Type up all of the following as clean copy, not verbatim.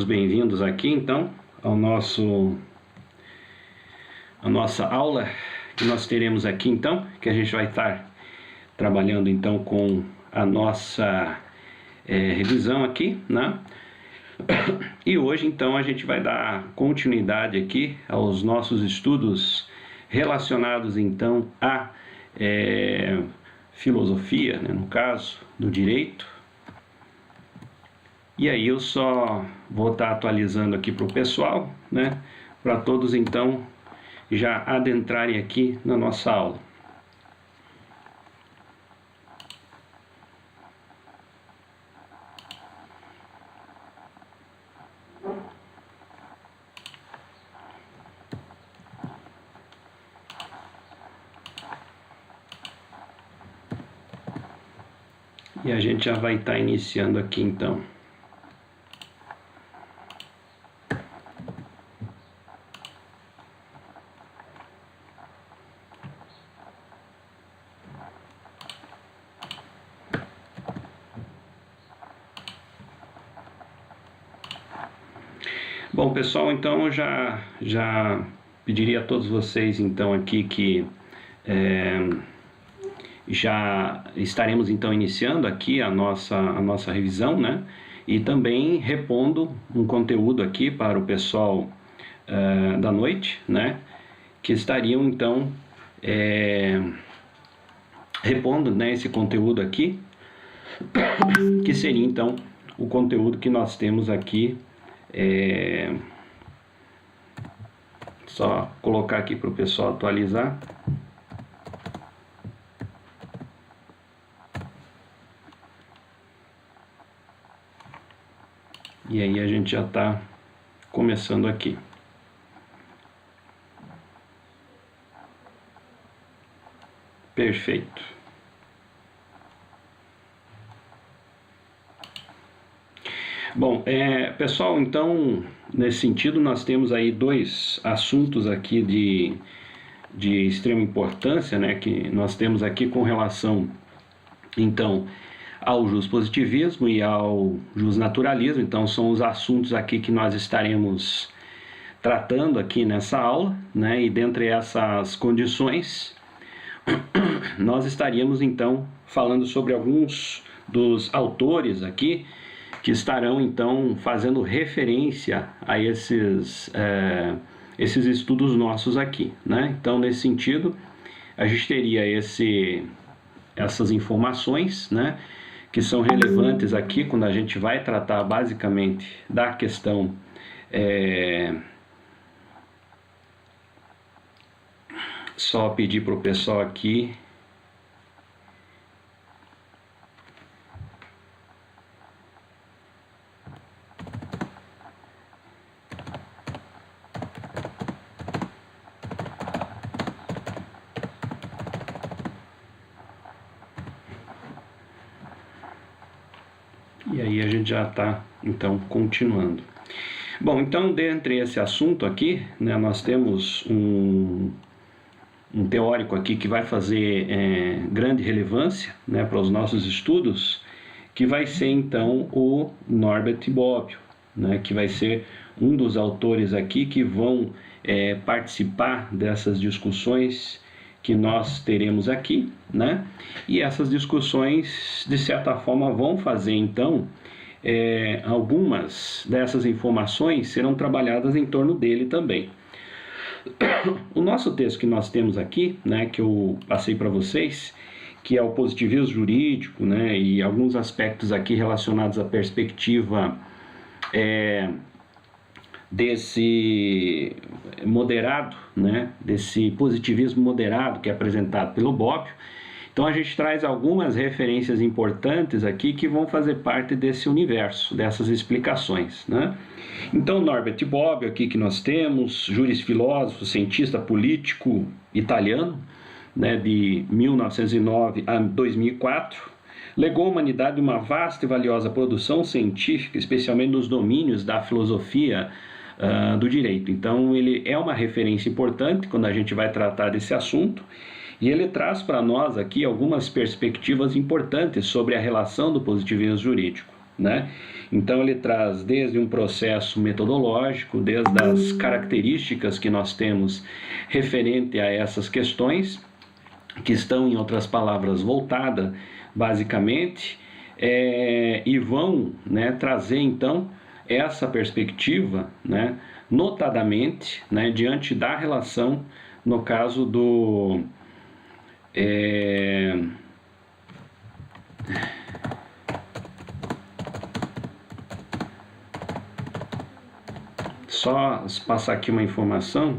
Bem-vindos aqui então a nossa aula que nós teremos aqui então, que a gente vai estar trabalhando então com a nossa revisão aqui, né? E hoje então a gente vai dar continuidade aqui aos nossos estudos relacionados então à filosofia, né, no caso do direito. E aí eu só vou estar atualizando aqui para o pessoal, né, para todos então já adentrarem aqui na nossa aula. E a gente já vai estar iniciando aqui então. Bom, pessoal, então eu já pediria a todos vocês então aqui que já estaremos então iniciando aqui a nossa revisão, né? E também repondo um conteúdo aqui para o pessoal da noite, né? Que estariam então repondo, né, esse conteúdo aqui, que seria então o conteúdo que nós temos aqui. Só colocar aqui para o pessoal atualizar. E aí a gente já está começando aqui. Perfeito. Bom, pessoal, então, nesse sentido, nós temos aí dois assuntos aqui de extrema importância, né, que nós temos aqui com relação, então, ao juspositivismo e ao justnaturalismo. Então, são os assuntos aqui que nós estaremos tratando aqui nessa aula, né, e dentre essas condições, nós estaríamos, então, falando sobre alguns dos autores aqui, que estarão então fazendo referência a esses estudos nossos aqui, né? Então, nesse sentido, a gente teria essas informações, né, que são relevantes aqui quando a gente vai tratar basicamente da questão só pedir para o pessoal aqui e aí a gente já está então continuando. Bom, então dentre esse assunto aqui, né, nós temos um teórico aqui que vai fazer grande relevância, né, para os nossos estudos, que vai ser então o Norbert Bobbio, né, que vai ser um dos autores aqui que vão participar dessas discussões que nós teremos aqui, né? E essas discussões, de certa forma, vão fazer então algumas dessas informações serão trabalhadas em torno dele também. O nosso texto que nós temos aqui, né, que eu passei para vocês, que é o positivismo jurídico, né, e alguns aspectos aqui relacionados à perspectiva desse moderado, né, desse positivismo moderado que é apresentado pelo Bobbio. Então a gente traz algumas referências importantes aqui que vão fazer parte desse universo, dessas explicações, né? Então Norbert Bobbio aqui que nós temos, jurisfilósofo, cientista político italiano, né, de 1909 a 2004, legou à humanidade uma vasta e valiosa produção científica, especialmente nos domínios da filosofia do direito. Então ele é uma referência importante quando a gente vai tratar desse assunto. E ele traz para nós aqui algumas perspectivas importantes sobre a relação do positivismo jurídico, né? Então ele traz desde um processo metodológico, desde as características que nós temos referente a essas questões, que estão, em outras palavras, voltadas basicamente, e vão, né, trazer então essa perspectiva, né, notadamente, né, diante da relação, no caso do só passar aqui uma informação.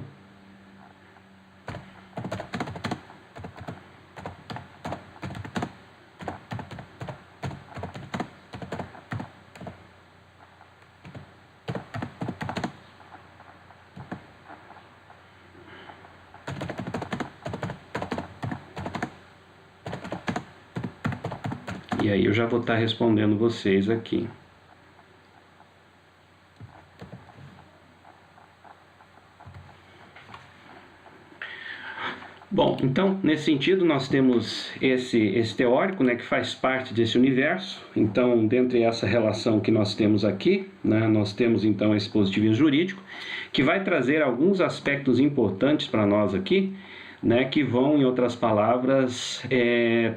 E aí eu já vou estar respondendo vocês aqui. Bom, então, nesse sentido, nós temos esse teórico, né, que faz parte desse universo. Então, dentre essa relação que nós temos aqui, né, nós temos, então, esse positivismo jurídico, que vai trazer alguns aspectos importantes para nós aqui, né, que vão, em outras palavras,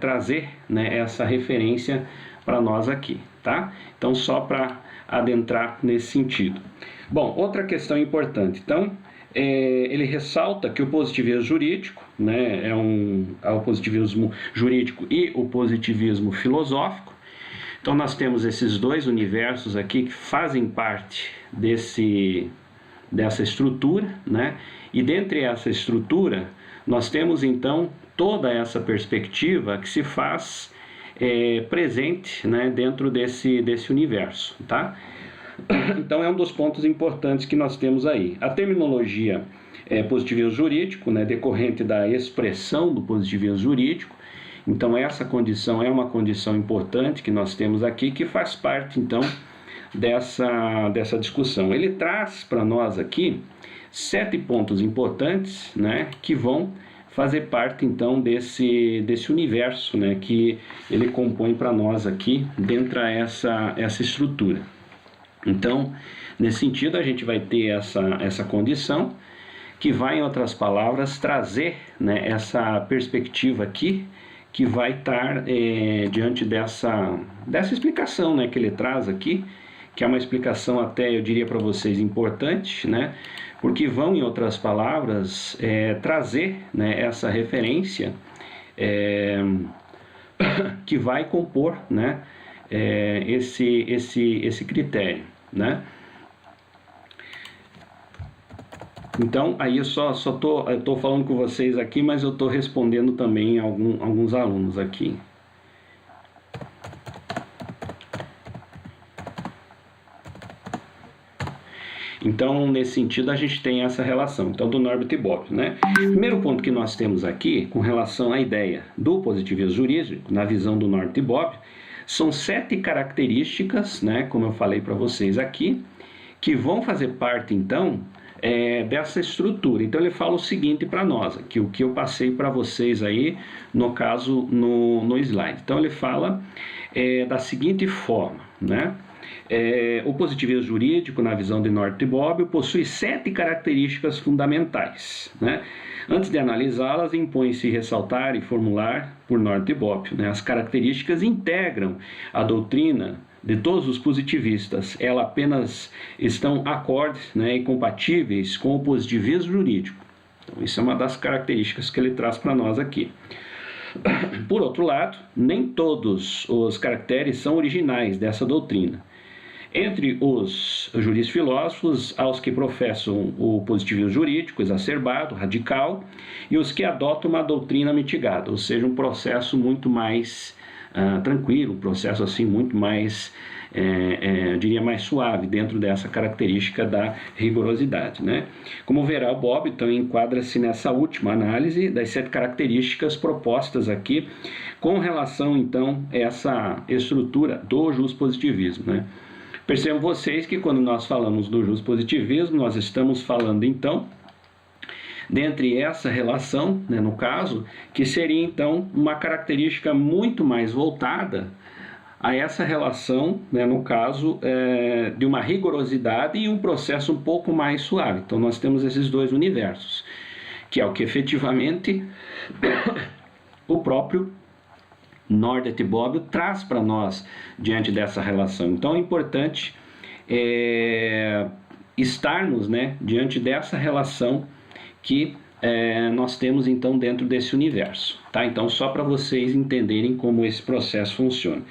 trazer, né, essa referência para nós aqui, tá? Então, só para adentrar nesse sentido. Bom, outra questão importante. Então, ele ressalta que o positivismo jurídico, né, há o positivismo jurídico e o positivismo filosófico. Então nós temos esses dois universos aqui que fazem parte dessa estrutura, né? E dentre essa estrutura nós temos então toda essa perspectiva que se faz presente, né, dentro desse universo, tá? Então é um dos pontos importantes que nós temos aí. A terminologia positivismo jurídico, né, decorrente da expressão do positivismo jurídico. Então essa condição é uma condição importante que nós temos aqui, que faz parte então dessa discussão. Ele traz para nós aqui 7 pontos importantes, né, que vão fazer parte então desse universo, né, que ele compõe para nós aqui dentro dessa estrutura. Então, nesse sentido, a gente vai ter essa condição que vai, em outras palavras, trazer, né, essa perspectiva aqui, que vai estar diante dessa explicação, né, que ele traz aqui, que é uma explicação até, eu diria para vocês, importante, né, porque vão, em outras palavras, trazer, né, essa referência que vai compor, né, esse critério, né? Então, aí eu só tô falando com vocês aqui, mas eu estou respondendo também alguns alunos aqui. Então, nesse sentido, a gente tem essa relação, então, do Norbert e Bobbio, né? Primeiro ponto que nós temos aqui, com relação à ideia do positivismo jurídico, na visão do Norbert e Bobbio, são 7 características, né, como eu falei para vocês aqui, que vão fazer parte, então, dessa estrutura. Então ele fala o seguinte para nós, que o que eu passei para vocês aí, no caso, no slide. Então ele fala da seguinte forma, né? O positivismo jurídico, na visão de Norbert e Bobbio, possui 7 características fundamentais, né? Antes de analisá-las, impõe-se ressaltar e formular por Norbert e Bobbio, né? As características integram a doutrina de todos os positivistas. Elas apenas estão acordes, né, e compatíveis com o positivismo jurídico. Então, isso é uma das características que ele traz para nós aqui. Por outro lado, nem todos os caracteres são originais dessa doutrina. Entre os juristas filósofos, há os que professam o positivismo jurídico exacerbado, radical, e os que adotam uma doutrina mitigada, ou seja, um processo muito mais tranquilo, um processo assim muito mais, eu diria, mais suave dentro dessa característica da rigorosidade, né? Como verá, o Bobbio então enquadra-se nessa última análise das 7 características propostas aqui com relação então a essa estrutura do positivismo, né? Percebam vocês que quando nós falamos do positivismo, nós estamos falando então dentre essa relação, né, no caso, que seria então uma característica muito mais voltada a essa relação, né, no caso, de uma rigorosidade e um processo um pouco mais suave. Então nós temos esses dois universos, que é o que efetivamente o próprio Nordet Bobbio traz para nós diante dessa relação. Então é importante estarmos, né, diante dessa relação que nós temos então dentro desse universo, tá? Então só para vocês entenderem como esse processo funciona.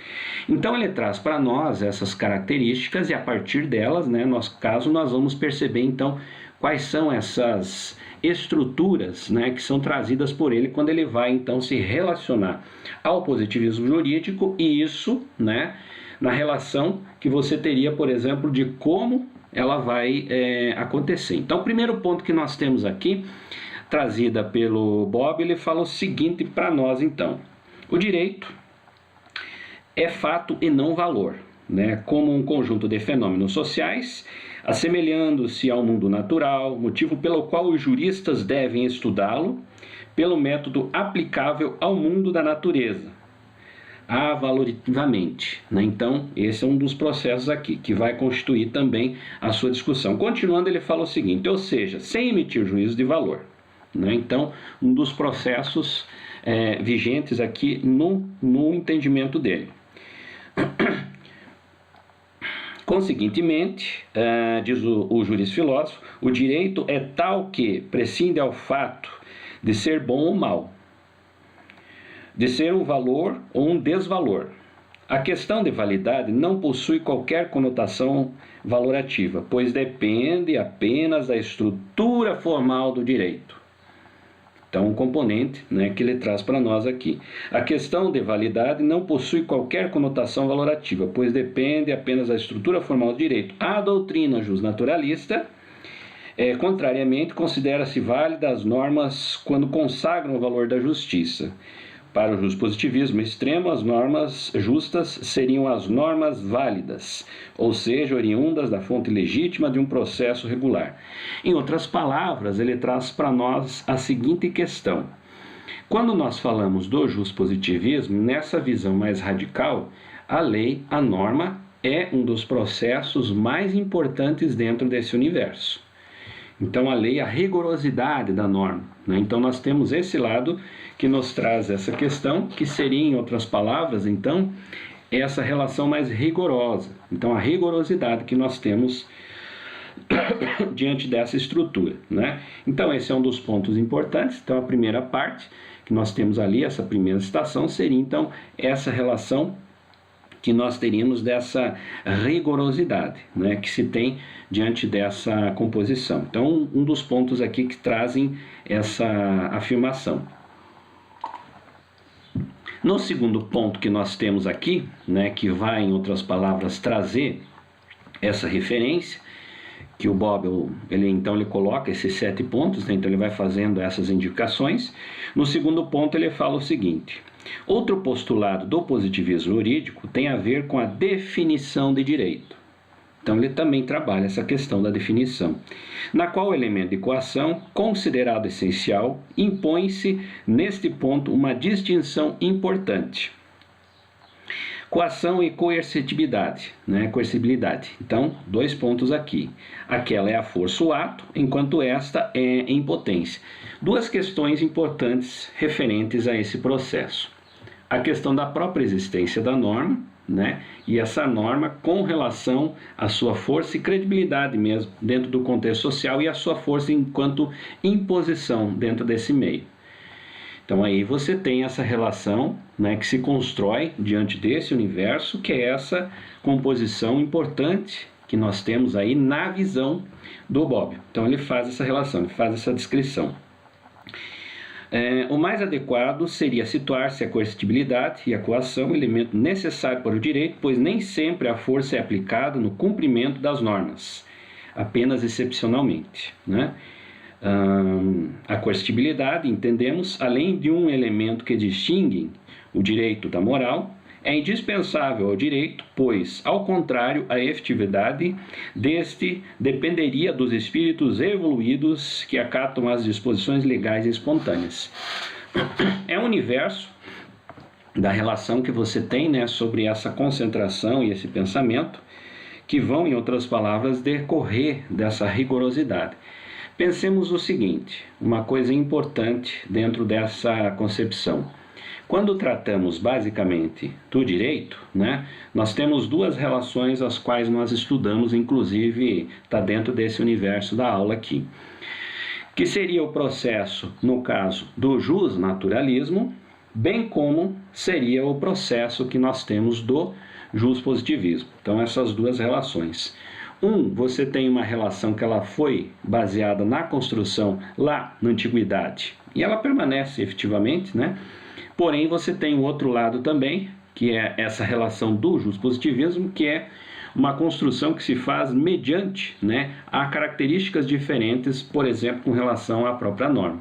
Então ele traz para nós essas características e a partir delas, né, nosso caso, nós vamos perceber então quais são essas estruturas, né, que são trazidas por ele quando ele vai então se relacionar ao positivismo jurídico, e isso, né, na relação que você teria, por exemplo, de como ela vai acontecer. Então o primeiro ponto que nós temos aqui, trazida pelo Bobbio, ele fala o seguinte para nós então: o direito é fato e não valor, né, como um conjunto de fenômenos sociais, assemelhando-se ao mundo natural, motivo pelo qual os juristas devem estudá-lo pelo método aplicável ao mundo da natureza, avalorativamente, né? Então esse é um dos processos aqui que vai constituir também a sua discussão. Continuando, ele fala o seguinte: ou seja, sem emitir juízo de valor, né? Então um dos processos vigentes aqui no entendimento dele. Conseguintemente, diz o jurisfilósofo, o direito é tal que prescinde ao fato de ser bom ou mal, de ser um valor ou um desvalor. A questão de validade não possui qualquer conotação valorativa, pois depende apenas da estrutura formal do direito. Então, um componente, né, que ele traz para nós aqui. A questão de validade não possui qualquer conotação valorativa, pois depende apenas da estrutura formal do direito. A doutrina justnaturalista, contrariamente, considera-se válida as normas quando consagram o valor da justiça. Para o justpositivismo extremo, as normas justas seriam as normas válidas, ou seja, oriundas da fonte legítima de um processo regular. Em outras palavras, ele traz para nós a seguinte questão: quando nós falamos do justpositivismo, nessa visão mais radical, a lei, a norma, é um dos processos mais importantes dentro desse universo. Então a lei, a rigorosidade da norma, né? Então nós temos esse lado que nos traz essa questão, que seria, em outras palavras, então, essa relação mais rigorosa. Então a rigorosidade que nós temos diante dessa estrutura, né? Então esse é um dos pontos importantes. Então a primeira parte que nós temos ali, essa primeira citação, seria então essa relação que nós teríamos dessa rigorosidade, né, que se tem diante dessa composição. Então, um dos pontos aqui que trazem essa afirmação. No segundo ponto que nós temos aqui, né, que vai, em outras palavras, trazer essa referência, que o Bobbio, ele coloca esses 7 pontos, né, então ele vai fazendo essas indicações. No segundo ponto ele fala o seguinte: outro postulado do positivismo jurídico tem a ver com a definição de direito. Então ele também trabalha essa questão da definição, na qual o elemento de coação, considerado essencial, impõe-se neste ponto uma distinção importante. Coação e coercitibilidade, né? Coercibilidade. Então, 2 pontos aqui. Aquela é a força, o ato, enquanto esta é em potência. 2 questões importantes referentes a esse processo. A questão da própria existência da norma, né? E essa norma com relação à sua força e credibilidade mesmo dentro do contexto social, e a sua força enquanto imposição dentro desse meio. Então aí você tem essa relação, né, que se constrói diante desse universo, que é essa composição importante que nós temos aí na visão do Bobbio. Então ele faz essa relação, ele faz essa descrição. O mais adequado seria situar-se a coercitibilidade e a coação, elemento necessário para o direito, pois nem sempre a força é aplicada no cumprimento das normas, apenas excepcionalmente, né? A coercitibilidade, entendemos, além de um elemento que distingue o direito da moral, é indispensável ao direito, pois, ao contrário, a efetividade deste dependeria dos espíritos evoluídos que acatam as disposições legais e espontâneas. É um universo da relação que você tem, né, sobre essa concentração e esse pensamento, que vão, em outras palavras, decorrer dessa rigorosidade. Pensemos o seguinte, uma coisa importante dentro dessa concepção. Quando tratamos basicamente do direito, né, nós temos duas relações as quais nós estudamos, inclusive está dentro desse universo da aula aqui, que seria o processo, no caso do jusnaturalismo, bem como seria o processo que nós temos do juspositivismo. Então, essas duas relações. Você tem uma relação que ela foi baseada na construção lá na antiguidade, e ela permanece efetivamente, né? Porém, você tem o outro lado também, que é essa relação do juspositivismo, que é uma construção que se faz mediante, né, a características diferentes, por exemplo, com relação à própria norma.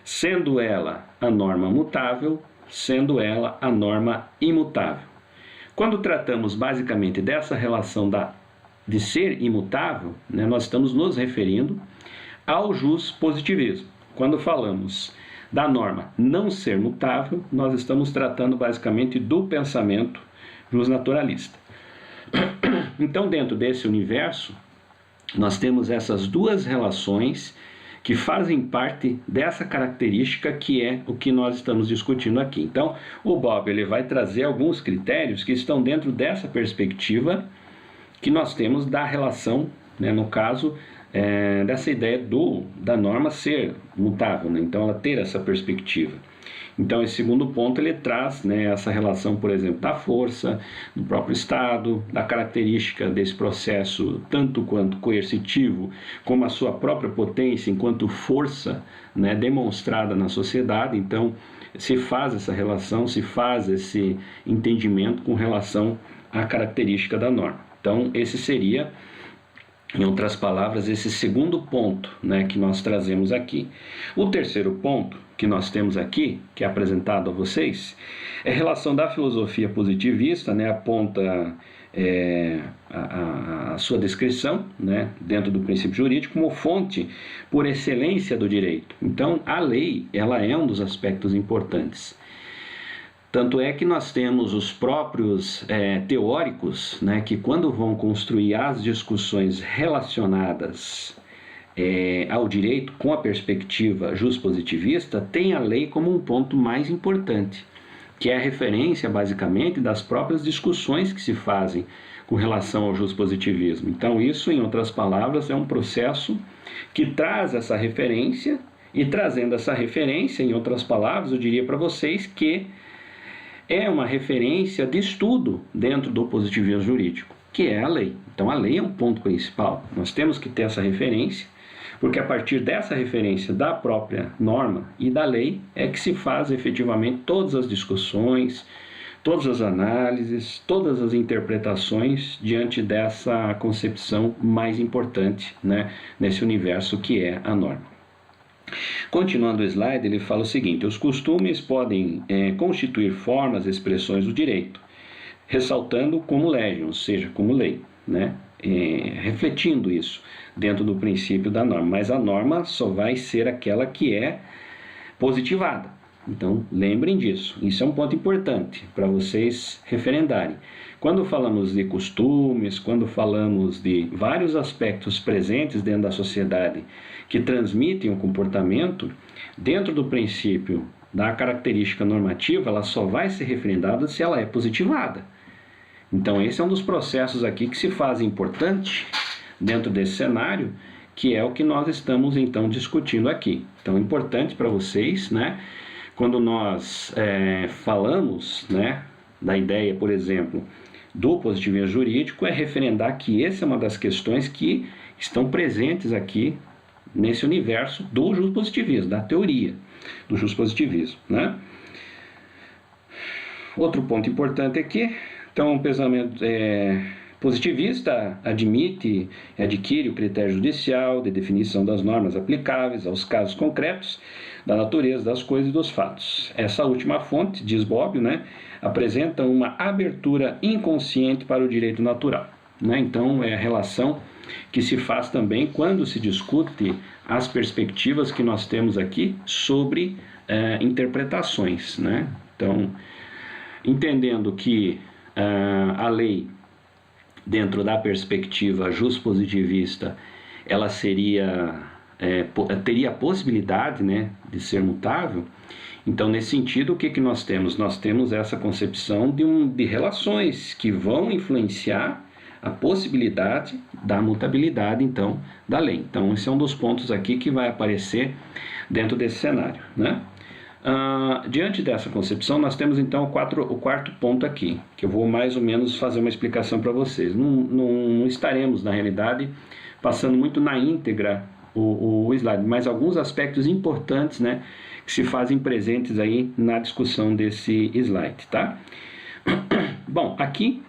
Sendo ela a norma mutável, sendo ela a norma imutável. Quando tratamos basicamente dessa relação de ser imutável, né, nós estamos nos referindo ao juspositivismo. Quando falamos da norma não ser mutável, nós estamos tratando basicamente do pensamento jusnaturalista. Então, dentro desse universo, nós temos essas duas relações que fazem parte dessa característica que é o que nós estamos discutindo aqui. Então, o Bob ele vai trazer alguns critérios que estão dentro dessa perspectiva que nós temos da relação, né, no caso, dessa ideia da norma ser mutável, né? Então ela ter essa perspectiva. Então esse segundo ponto ele traz, né, essa relação, por exemplo, da força, do próprio Estado, da característica desse processo, tanto quanto coercitivo, como a sua própria potência enquanto força, né, demonstrada na sociedade. Então se faz essa relação, se faz esse entendimento com relação à característica da norma. Então esse seria, em outras palavras, esse segundo ponto, né, que nós trazemos aqui. O terceiro ponto que nós temos aqui, que é apresentado a vocês, é a relação da filosofia positivista, né, aponta a sua descrição, né, dentro do princípio jurídico como fonte por excelência do direito. Então, a lei ela é um dos aspectos importantes. Tanto é que nós temos os próprios teóricos, né, que quando vão construir as discussões relacionadas ao direito com a perspectiva juspositivista, tem a lei como um ponto mais importante, que é a referência basicamente das próprias discussões que se fazem com relação ao juspositivismo. Então isso, em outras palavras, é um processo que traz essa referência, e trazendo essa referência, em outras palavras, eu diria para vocês que é uma referência de estudo dentro do positivismo jurídico, que é a lei. Então a lei é um ponto principal. Nós temos que ter essa referência, porque a partir dessa referência da própria norma e da lei é que se faz efetivamente todas as discussões, todas as análises, todas as interpretações diante dessa concepção mais importante, né, nesse universo que é a norma. Continuando o slide, ele fala o seguinte: os costumes podem constituir formas, expressões do direito, ressaltando como legion, ou seja, como lei, né? Refletindo isso dentro do princípio da norma, mas a norma só vai ser aquela que é positivada. Então, lembrem disso, isso é um ponto importante para vocês referendarem. Quando falamos de costumes, quando falamos de vários aspectos presentes dentro da sociedade que transmitem o comportamento, dentro do princípio da característica normativa, ela só vai ser referendada se ela é positivada. Então esse é um dos processos aqui que se faz importante dentro desse cenário, que é o que nós estamos então discutindo aqui. Então é importante para vocês, né, quando nós falamos, né, da ideia, por exemplo, do positivismo jurídico, é referendar que essa é uma das questões que estão presentes aqui nesse universo do juspositivismo, da teoria do juspositivismo, né? Outro ponto importante aqui, então o pensamento positivista admite e adquire o critério judicial de definição das normas aplicáveis aos casos concretos da natureza das coisas e dos fatos. Essa última fonte, diz Bob, né, apresenta uma abertura inconsciente para o direito natural, né? Então é a relação que se faz também quando se discute as perspectivas que nós temos aqui sobre interpretações, né? Então entendendo que a lei, dentro da perspectiva justpositivista, ela teria a possibilidade, né, de ser mutável. Então, nesse sentido, o que nós temos? Nós temos essa concepção de relações que vão influenciar a possibilidade da mutabilidade, então, da lei. Então, esse é um dos pontos aqui que vai aparecer dentro desse cenário, né? Diante dessa concepção, nós temos então o quarto ponto aqui, que eu vou mais ou menos fazer uma explicação para vocês. Não estaremos, na realidade, passando muito na íntegra o slide, mas alguns aspectos importantes, né, que se fazem presentes aí na discussão desse slide, tá? Bom, aqui,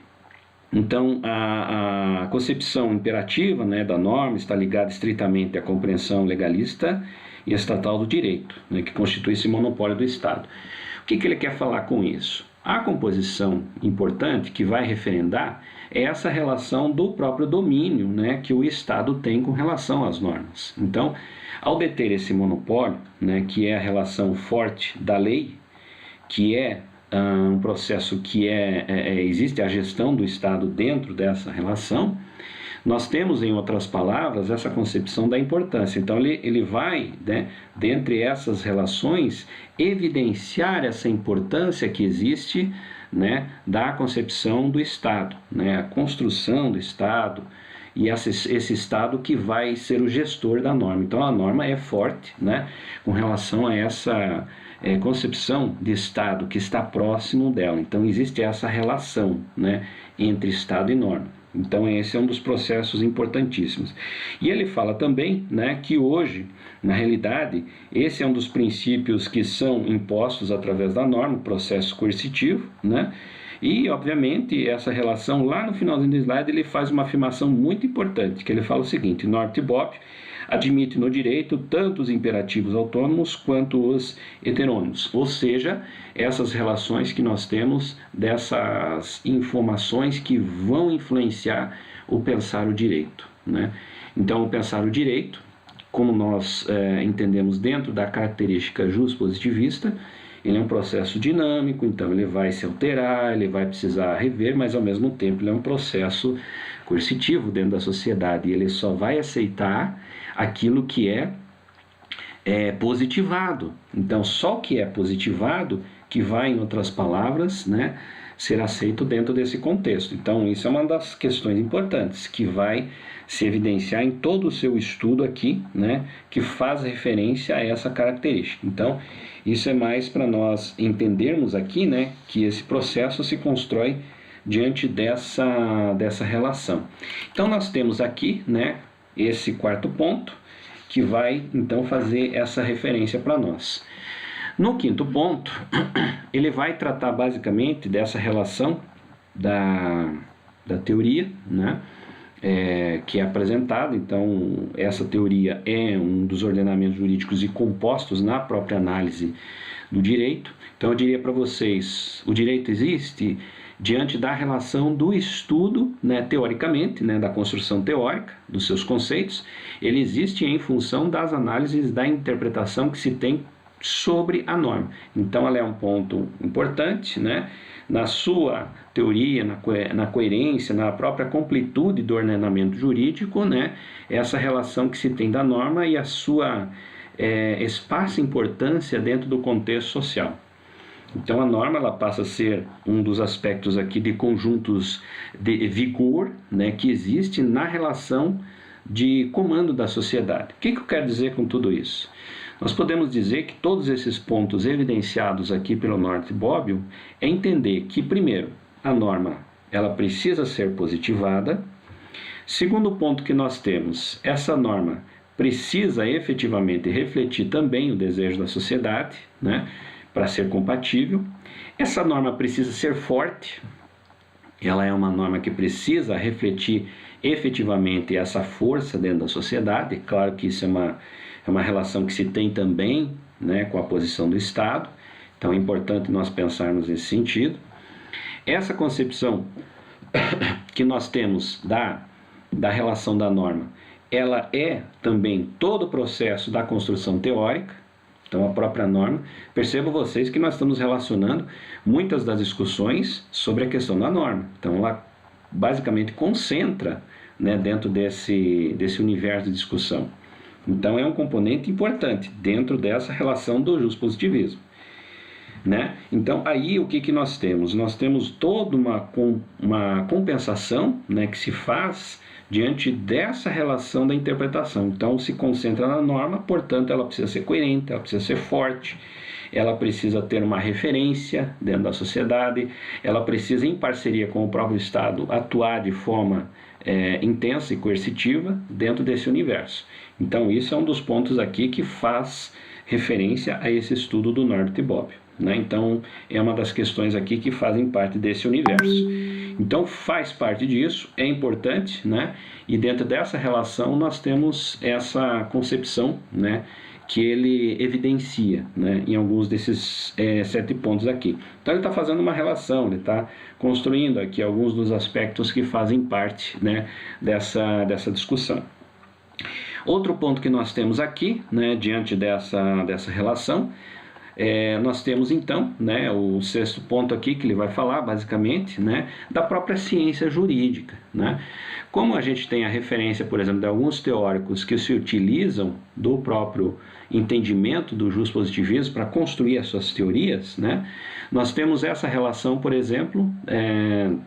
então, a concepção imperativa, né, da norma está ligada estritamente à compreensão legalista e estatal do direito, né, que constitui esse monopólio do Estado. O que ele quer falar com isso? A composição importante que vai referendar é essa relação do próprio domínio, né, que o Estado tem com relação às normas. Então, ao deter esse monopólio, né, que é a relação forte da lei, que é um processo que existe a gestão do Estado dentro dessa relação, nós temos, em outras palavras, essa concepção da importância. Então, ele vai, né, dentre essas relações, evidenciar essa importância que existe, né, da concepção do Estado, né, a construção do Estado e esse Estado que vai ser o gestor da norma. Então, a norma é forte, né, com relação a essa concepção de Estado que está próximo dela. Então, existe essa relação, né, entre Estado e norma. Então, esse é um dos processos importantíssimos. E ele fala também, né, que hoje, na realidade, esse é um dos princípios que são impostos através da norma, o processo coercitivo, né? E, obviamente, essa relação, lá no finalzinho do slide, ele faz uma afirmação muito importante, que ele fala o seguinte: North Bobb admite no direito tanto os imperativos autônomos quanto os heterônimos, ou seja, essas relações que nós temos dessas informações que vão influenciar o pensar o direito, né? Então, o pensar o direito, como nós entendemos dentro da característica justpositivista, ele é um processo dinâmico, então ele vai se alterar, ele vai precisar rever, mas ao mesmo tempo ele é um processo coercitivo dentro da sociedade, e ele só vai aceitar aquilo que é positivado. Então, só o que é positivado que vai, em outras palavras, né, ser aceito dentro desse contexto. Então, isso é uma das questões importantes que vai se evidenciar em todo o seu estudo aqui, né, que faz referência a essa característica. Então, isso é mais para nós entendermos aqui, né, que esse processo se constrói diante dessa relação. Então, nós temos aqui, né, esse quarto ponto, que vai, então, fazer essa referência para nós. No quinto ponto, ele vai tratar basicamente dessa relação da teoria, né, que é apresentada. Então, essa teoria é um dos ordenamentos jurídicos e compostos na própria análise do direito. Então, eu diria para vocês, o direito existe diante da relação do estudo, né, teoricamente, né, da construção teórica dos seus conceitos. Ele existe em função das análises da interpretação que se tem sobre a norma. Então, ela é um ponto importante, né, na sua teoria, na coerência, na própria completude do ordenamento jurídico, né, essa relação que se tem da norma e a sua espaço e importância dentro do contexto social. Então, a norma ela passa a ser um dos aspectos aqui de conjuntos de vigor, né, que existe na relação de comando da sociedade. O que eu quero dizer com tudo isso? Nós podemos dizer que todos esses pontos evidenciados aqui pelo North Bobbio é entender que, primeiro, a norma ela precisa ser positivada. Segundo ponto que nós temos, essa norma precisa efetivamente refletir também o desejo da sociedade, né, para ser compatível. Essa norma precisa ser forte, ela é uma norma que precisa refletir efetivamente essa força dentro da sociedade. Claro que isso é uma relação que se tem também, né, com a posição do Estado, então é importante nós pensarmos nesse sentido. Essa concepção que nós temos da relação da norma, ela é também todo o processo da construção teórica, Então, a própria norma, percebam vocês que nós estamos relacionando muitas das discussões sobre a questão da norma. Então, ela basicamente concentra, né, dentro desse universo de discussão. Então, é um componente importante dentro dessa relação do justpositivismo, né? Então, aí o que nós temos? Nós temos toda uma compensação, né, que se faz diante dessa relação da interpretação. Então, se concentra na norma, portanto, ela precisa ser coerente, ela precisa ser forte, ela precisa ter uma referência dentro da sociedade, ela precisa, em parceria com o próprio Estado, atuar de forma intensa e coercitiva dentro desse universo. Então, isso é um dos pontos aqui que faz referência a esse estudo do Norbert Bobbio, né? Então, é uma das questões aqui que fazem parte desse universo. Então, faz parte disso, é importante, né? E dentro dessa relação nós temos essa concepção, né, que ele evidencia, né, em alguns desses 7 pontos aqui. Então, ele está fazendo uma relação, ele está construindo aqui alguns dos aspectos que fazem parte, né, dessa discussão. Outro ponto que nós temos aqui, né, diante dessa relação, nós temos então, né, o 6º ponto aqui que ele vai falar basicamente, né, da própria ciência jurídica, né? Como a gente tem a referência, por exemplo, de alguns teóricos que se utilizam do próprio entendimento do justpositivismo para construir as suas teorias, né, nós temos essa relação, por exemplo,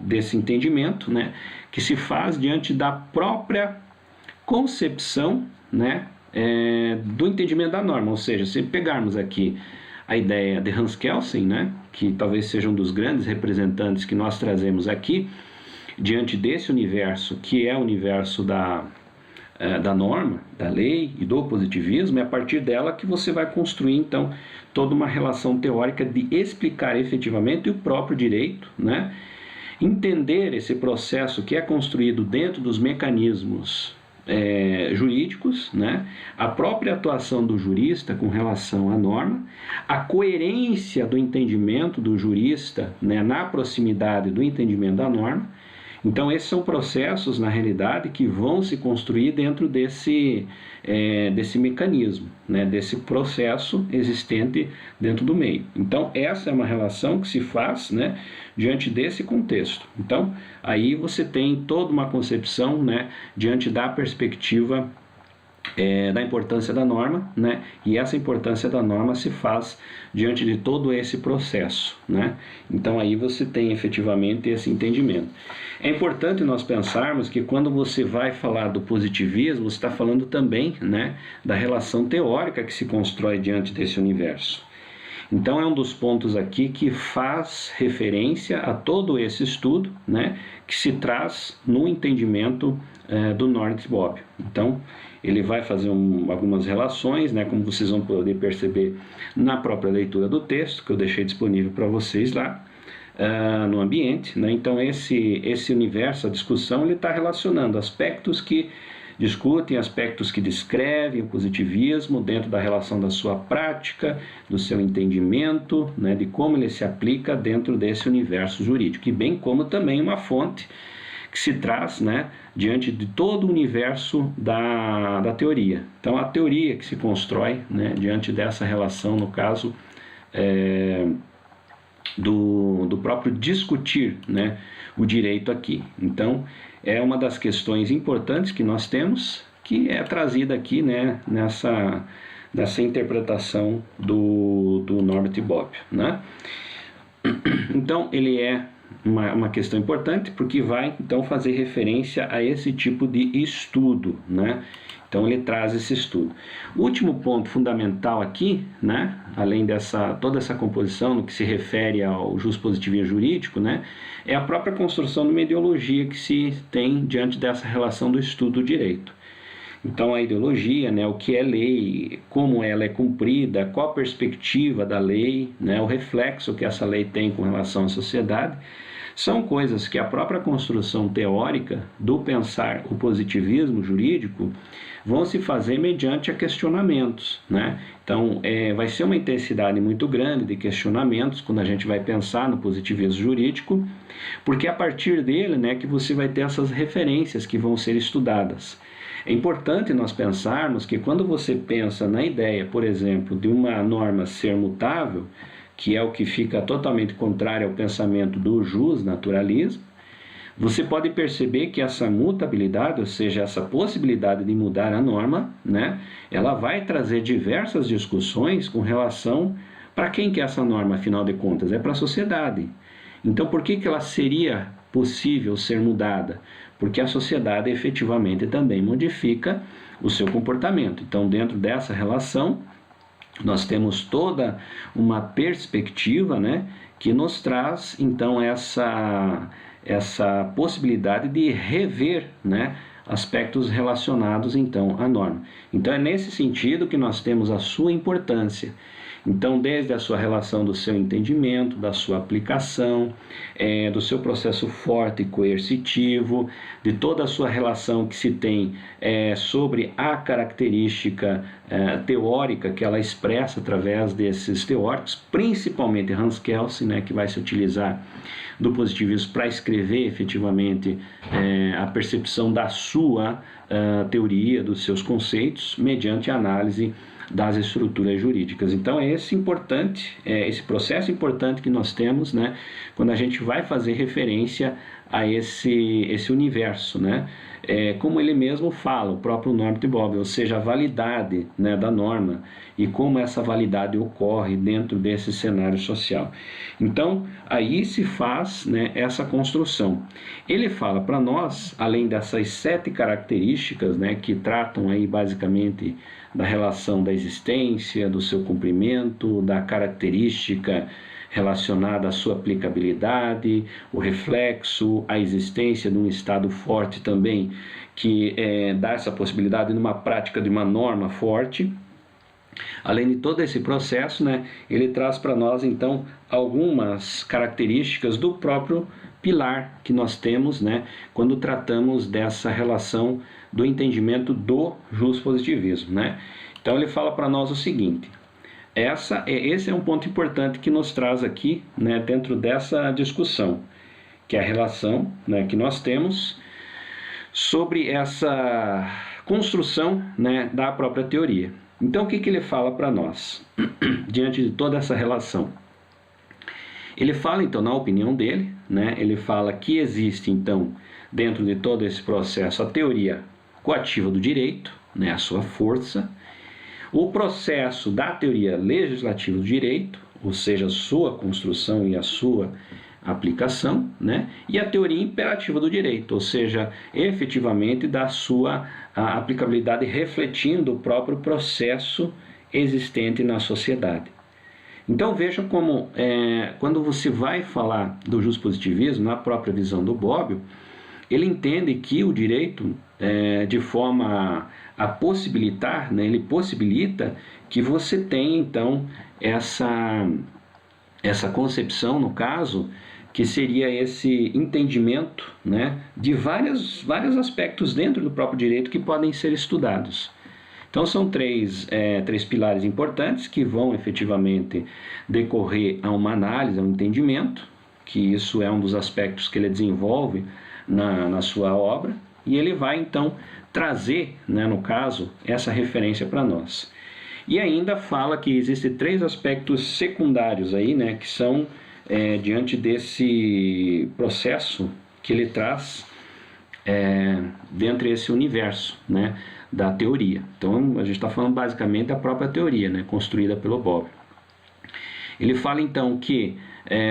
desse entendimento, né, que se faz diante da própria concepção, né, do entendimento da norma. Ou seja, se pegarmos aqui a ideia de Hans Kelsen, né, que talvez seja um dos grandes representantes que nós trazemos aqui, diante desse universo, que é o universo da norma, da lei e do positivismo, é a partir dela que você vai construir, então, toda uma relação teórica de explicar efetivamente o próprio direito, né, entender esse processo que é construído dentro dos mecanismos jurídicos, né? A própria atuação do jurista com relação à norma, a coerência do entendimento do jurista, né, na proximidade do entendimento da norma. Então, esses são processos, na realidade, que vão se construir dentro desse mecanismo, né, desse processo existente dentro do meio. Então, essa é uma relação que se faz, né, diante desse contexto. Então, aí você tem toda uma concepção, né, diante da perspectiva da importância da norma, né? E essa importância da norma se faz diante de todo esse processo, né? Então aí você tem efetivamente esse entendimento. É importante nós pensarmos que quando você vai falar do positivismo, você está falando também, né, da relação teórica que se constrói diante desse universo. Então é um dos pontos aqui que faz referência a todo esse estudo, né, que se traz no entendimento do Norbert Bobbio. Então ele vai fazer algumas relações, né, como vocês vão poder perceber na própria leitura do texto, que eu deixei disponível para vocês lá no ambiente, né? Então esse universo, a discussão, ele está relacionando aspectos que discutem, aspectos que descrevem o positivismo dentro da relação da sua prática, do seu entendimento, né, de como ele se aplica dentro desse universo jurídico, e bem como também uma fonte que se traz, né, diante de todo o universo da teoria. Então, a teoria que se constrói, né, diante dessa relação, no caso, do próprio discutir, né, o direito aqui. Então, é uma das questões importantes que nós temos, que é trazida aqui, né, nessa interpretação do Norbert Bobbio, né? Então, ele é uma questão importante, porque vai, então, fazer referência a esse tipo de estudo, né? Então, ele traz esse estudo. O último ponto fundamental aqui, né, além toda essa composição no que se refere ao justpositivismo jurídico, né, é a própria construção de uma ideologia que se tem diante dessa relação do estudo do direito. Então, a ideologia, né, o que é lei, como ela é cumprida, qual a perspectiva da lei, né, o reflexo que essa lei tem com relação à sociedade, são coisas que a própria construção teórica do pensar o positivismo jurídico vão se fazer mediante a questionamentos, né? Então, vai ser uma intensidade muito grande de questionamentos quando a gente vai pensar no positivismo jurídico, porque é a partir dele, né, que você vai ter essas referências que vão ser estudadas. É importante nós pensarmos que quando você pensa na ideia, por exemplo, de uma norma ser mutável, que é o que fica totalmente contrário ao pensamento do justnaturalismo, você pode perceber que essa mutabilidade, ou seja, essa possibilidade de mudar a norma, né, ela vai trazer diversas discussões com relação para quem que é essa norma, afinal de contas? É para a sociedade. Então, por que ela seria possível ser mudada? Porque a sociedade efetivamente também modifica o seu comportamento. Então, dentro dessa relação, nós temos toda uma perspectiva, né, que nos traz, então, essa possibilidade de rever, né, aspectos relacionados, então, à norma. Então, é nesse sentido que nós temos a sua importância. Então, desde a sua relação do seu entendimento, da sua aplicação, do seu processo forte e coercitivo, de toda a sua relação que se tem sobre a característica teórica que ela expressa através desses teóricos, principalmente Hans Kelsen, né, que vai se utilizar do positivismo para escrever efetivamente a percepção da sua teoria, dos seus conceitos, mediante a análise das estruturas jurídicas. Então é esse processo importante que nós temos, né, quando a gente vai fazer referência a esse universo, né, como ele mesmo fala, o próprio Norbert Bobbio, ou seja, a validade, né, da norma e como essa validade ocorre dentro desse cenário social. Então aí se faz, né, essa construção. Ele fala para nós, além dessas 7 características, né, que tratam aí basicamente da relação da existência, do seu cumprimento, da característica relacionada à sua aplicabilidade, o reflexo, a existência de um estado forte também, que dá essa possibilidade numa prática de uma norma forte. Além de todo esse processo, né, ele traz para nós, então, algumas características do próprio pilar que nós temos, né, quando tratamos dessa relação do entendimento do justpositivismo, né? Então ele fala para nós o seguinte: esse é um ponto importante que nos traz aqui, né, dentro dessa discussão, que é a relação, né, que nós temos sobre essa construção, né, da própria teoria. Então o que ele fala para nós diante de toda essa relação? Ele fala então, na opinião dele, né, ele fala que existe então dentro de todo esse processo a teoria coativa do direito, né, a sua força, o processo da teoria legislativa do direito, ou seja, a sua construção e a sua aplicação, né, e a teoria imperativa do direito, ou seja, efetivamente da sua aplicabilidade refletindo o próprio processo existente na sociedade. Então veja como, quando você vai falar do justpositivismo, na própria visão do Bobbio, ele entende que o direito, de forma a possibilitar, né, ele possibilita que você tenha então essa concepção, no caso, que seria esse entendimento, né, de vários aspectos dentro do próprio direito que podem ser estudados. Então são três pilares importantes que vão efetivamente decorrer a uma análise, a um entendimento, que isso é um dos aspectos que ele desenvolve na sua obra, e ele vai então trazer, né, no caso, essa referência para nós. E ainda fala que existem 3 aspectos secundários aí, né, que são diante desse processo que ele traz dentro desse universo, né, da teoria. Então a gente está falando basicamente da própria teoria, né, construída pelo Bobbio. Ele fala então que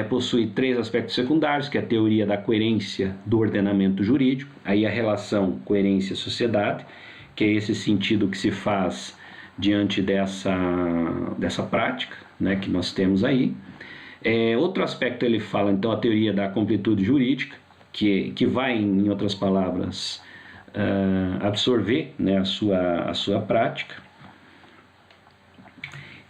possui 3 aspectos secundários, que é a teoria da coerência do ordenamento jurídico, aí a relação coerência-sociedade, que é esse sentido que se faz diante dessa prática, né, que nós temos aí. Outro aspecto ele fala então a teoria da completude jurídica, que vai, em outras palavras, absorver, né, a sua prática.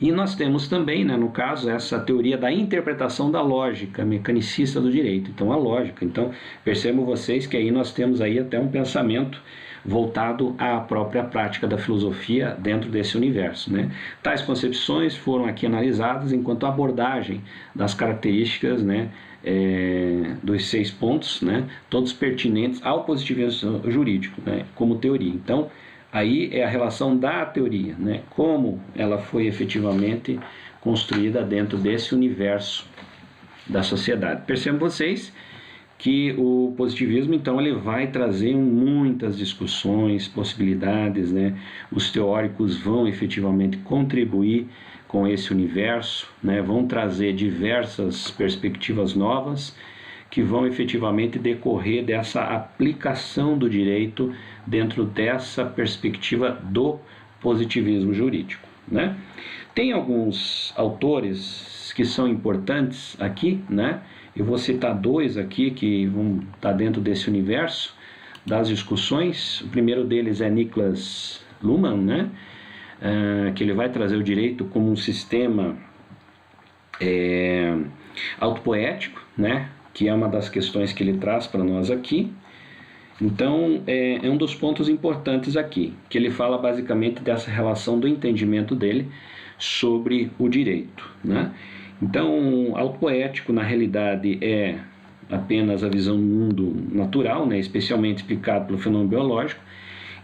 E nós temos também, né, no caso, essa teoria da interpretação da lógica mecanicista do direito. Então, a lógica. Então, percebam vocês que aí nós temos aí até um pensamento voltado à própria prática da filosofia dentro desse universo, né? Tais concepções foram aqui analisadas enquanto abordagem das características, né, dos 6 pontos, né, todos pertinentes ao positivismo jurídico, né, como teoria. Então, Aí é a relação da teoria, né? Como ela foi efetivamente construída dentro desse universo da sociedade. Percebam vocês que o positivismo, então, ele vai trazer muitas discussões, possibilidades, né? Os teóricos vão efetivamente contribuir com esse universo, né? Vão trazer diversas perspectivas novas que vão efetivamente decorrer dessa aplicação do direito dentro dessa perspectiva do positivismo jurídico, né? Tem alguns autores que são importantes aqui, né? Eu vou citar dois aqui que vão estar dentro desse universo das discussões. O primeiro deles é Niklas Luhmann, né? Que ele vai trazer o direito como um sistema autopoético, né? Que é uma das questões que ele traz para nós aqui. Então, é um dos pontos importantes aqui, que ele fala basicamente dessa relação do entendimento dele sobre o direito, né? Então, autopoético, na realidade, é apenas a visão do mundo natural, né? Especialmente explicado pelo fenômeno biológico.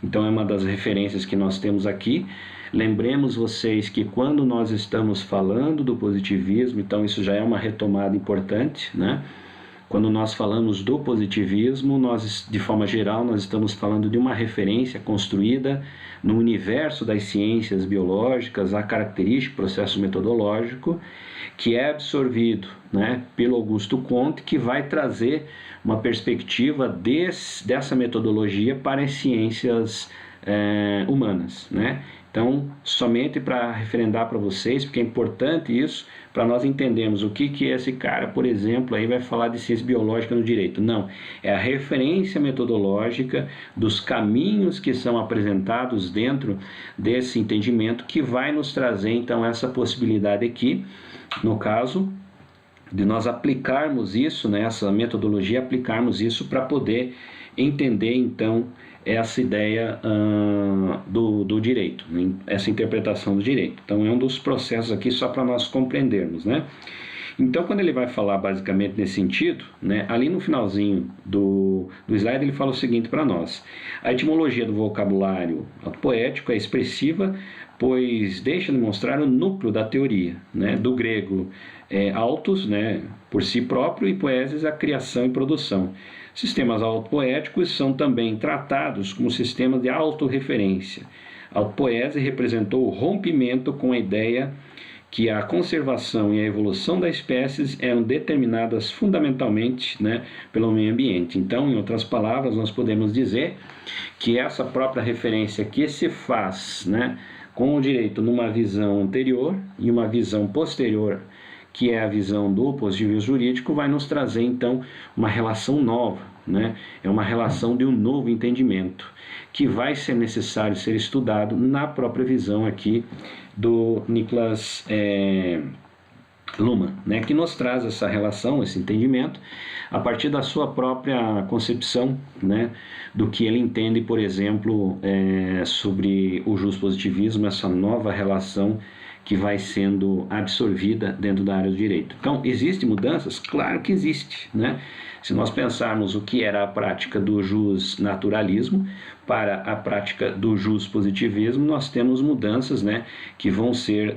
Então, é uma das referências que nós temos aqui. Lembremos vocês que quando nós estamos falando do positivismo, então isso já é uma retomada importante, né? Quando nós falamos do positivismo, nós, de forma geral, nós estamos falando de uma referência construída no universo das ciências biológicas, a característica, processo metodológico, que é absorvido, né, pelo Augusto Comte, que vai trazer uma perspectiva dessa metodologia para as ciências humanas, né? Então, somente para referendar para vocês, porque é importante isso, para nós entendermos o que esse cara, por exemplo, aí vai falar de ciência biológica no direito. Não, é a referência metodológica dos caminhos que são apresentados dentro desse entendimento que vai nos trazer, então, essa possibilidade aqui, no caso, de nós aplicarmos isso, né, essa metodologia, aplicarmos isso para poder entender, então, essa ideia do direito, né? Essa interpretação do direito. Então, é um dos processos aqui só para nós compreendermos, né? Então, quando ele vai falar basicamente nesse sentido, né, ali no finalzinho do slide ele fala o seguinte para nós: a etimologia do vocabulário autopoético é expressiva, pois deixa de mostrar o núcleo da teoria, né, do grego autos, né, por si próprio, e poesis, a criação e produção. Sistemas autopoéticos são também tratados como sistemas de autorreferência. A autopoese representou o rompimento com a ideia que a conservação e a evolução das espécies eram determinadas fundamentalmente, né, pelo meio ambiente. Então, em outras palavras, nós podemos dizer que essa própria referência que se faz, né, com o direito numa visão anterior e uma visão posterior, que é a visão do positivismo jurídico, vai nos trazer, então, uma relação nova, né? É uma relação de um novo entendimento, que vai ser necessário ser estudado na própria visão aqui do Niklas Luhmann, né? Que nos traz essa relação, esse entendimento, a partir da sua própria concepção, né? Do que ele entende, por exemplo, sobre o juspositivismo, essa nova relação que vai sendo absorvida dentro da área do direito. Então, existem mudanças? Claro que existe, né? Se nós pensarmos o que era a prática do jusnaturalismo para a prática do juspositivismo, nós temos mudanças, né, que vão ser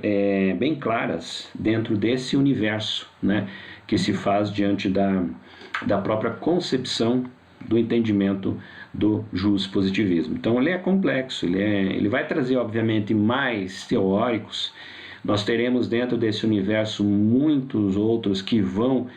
bem claras dentro desse universo, né, que se faz diante da própria concepção do entendimento do juspositivismo. Então, ele é complexo, ele vai trazer, obviamente, mais teóricos. Nós teremos dentro desse universo muitos outros que vão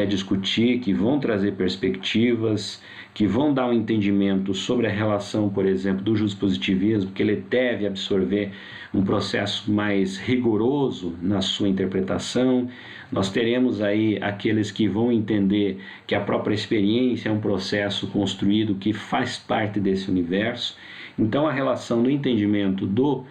discutir, que vão trazer perspectivas, que vão dar um entendimento sobre a relação, por exemplo, do juspositivismo, que ele deve absorver um processo mais rigoroso na sua interpretação. Nós teremos aí aqueles que vão entender que a própria experiência é um processo construído que faz parte desse universo. Então, a relação do entendimento do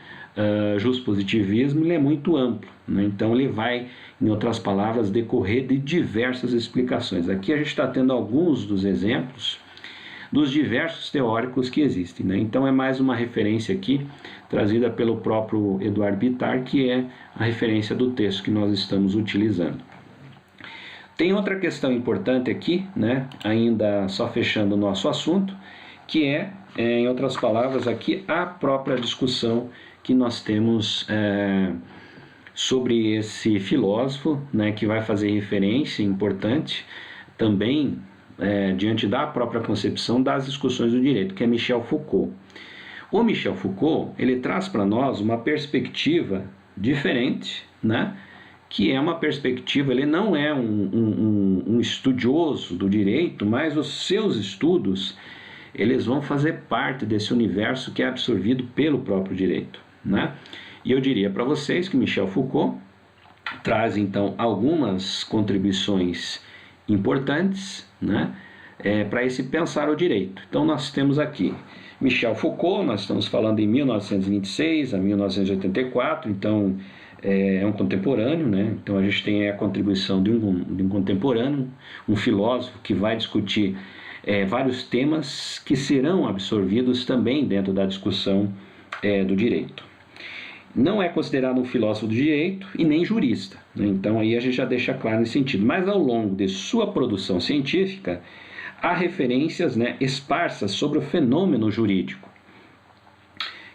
juspositivismo ele é muito amplo, né? Então ele vai, em outras palavras, decorrer de diversas explicações. Aqui a gente está tendo alguns dos exemplos dos diversos teóricos que existem, né? Então é mais uma referência aqui trazida pelo próprio Eduard Bittar, que é a referência do texto que nós estamos utilizando. Tem outra questão importante aqui, né? Ainda só fechando o nosso assunto, que em outras palavras, aqui a própria discussão que nós temos sobre esse filósofo, né, que vai fazer referência importante também diante da própria concepção das discussões do direito, que é Michel Foucault. O Michel Foucault, ele traz para nós uma perspectiva diferente, né, que é uma perspectiva, ele não é um estudioso do direito, mas os seus estudos, eles vão fazer parte desse universo que é absorvido pelo próprio direito, né? E eu diria para vocês que Michel Foucault traz, então, algumas contribuições importantes, né, para esse pensar o direito. Então, nós temos aqui Michel Foucault, nós estamos falando em 1926 a 1984, então é um contemporâneo, né? Então a gente tem a contribuição de um contemporâneo, um filósofo que vai discutir vários temas que serão absorvidos também dentro da discussão do direito. Não é considerado um filósofo do direito e nem jurista, né? Então aí a gente já deixa claro nesse sentido, mas ao longo de sua produção científica, há referências, né, esparsas sobre o fenômeno jurídico,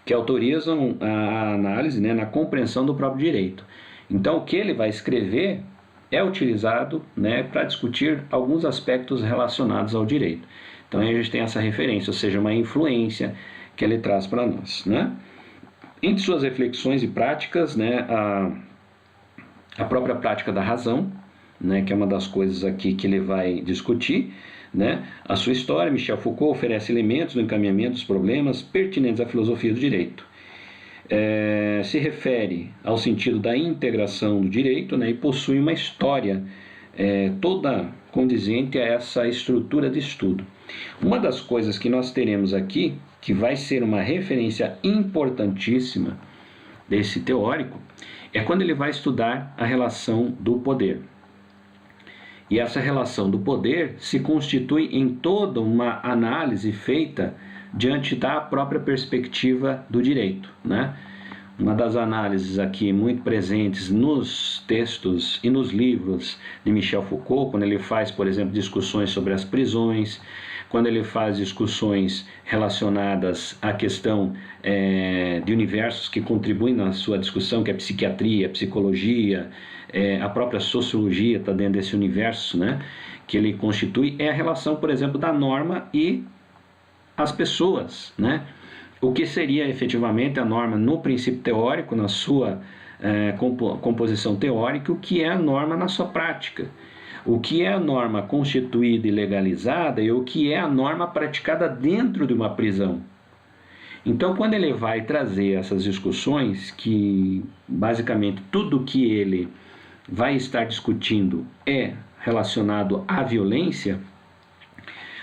que autorizam a análise, né, na compreensão do próprio direito. Então, o que ele vai escrever é utilizado, né, para discutir alguns aspectos relacionados ao direito. Então, aí a gente tem essa referência, ou seja, uma influência que ele traz para nós, né? Entre suas reflexões e práticas, né, a própria prática da razão, né, que é uma das coisas aqui que ele vai discutir, né? A sua história, Michel Foucault oferece elementos do encaminhamento dos problemas pertinentes à filosofia do direito. Se refere ao sentido da integração do direito, né, e possui uma história toda condizente a essa estrutura de estudo. Uma das coisas que nós teremos aqui, que vai ser uma referência importantíssima desse teórico, é quando ele vai estudar a relação do poder. E essa relação do poder se constitui em toda uma análise feita diante da própria perspectiva do direito, né? Uma das análises aqui muito presentes nos textos e nos livros de Michel Foucault, quando ele faz, por exemplo, discussões sobre as prisões, quando ele faz discussões relacionadas à questão de universos que contribuem na sua discussão, que é a psiquiatria, a psicologia, a própria sociologia está dentro desse universo, né, que ele constitui, é a relação, por exemplo, da norma e as pessoas, né? O que seria efetivamente a norma no princípio teórico, na sua composição teórica, o que é a norma na sua prática. O que é a norma constituída e legalizada e o que é a norma praticada dentro de uma prisão. Então, quando ele vai trazer essas discussões, que basicamente tudo que ele vai estar discutindo é relacionado à violência,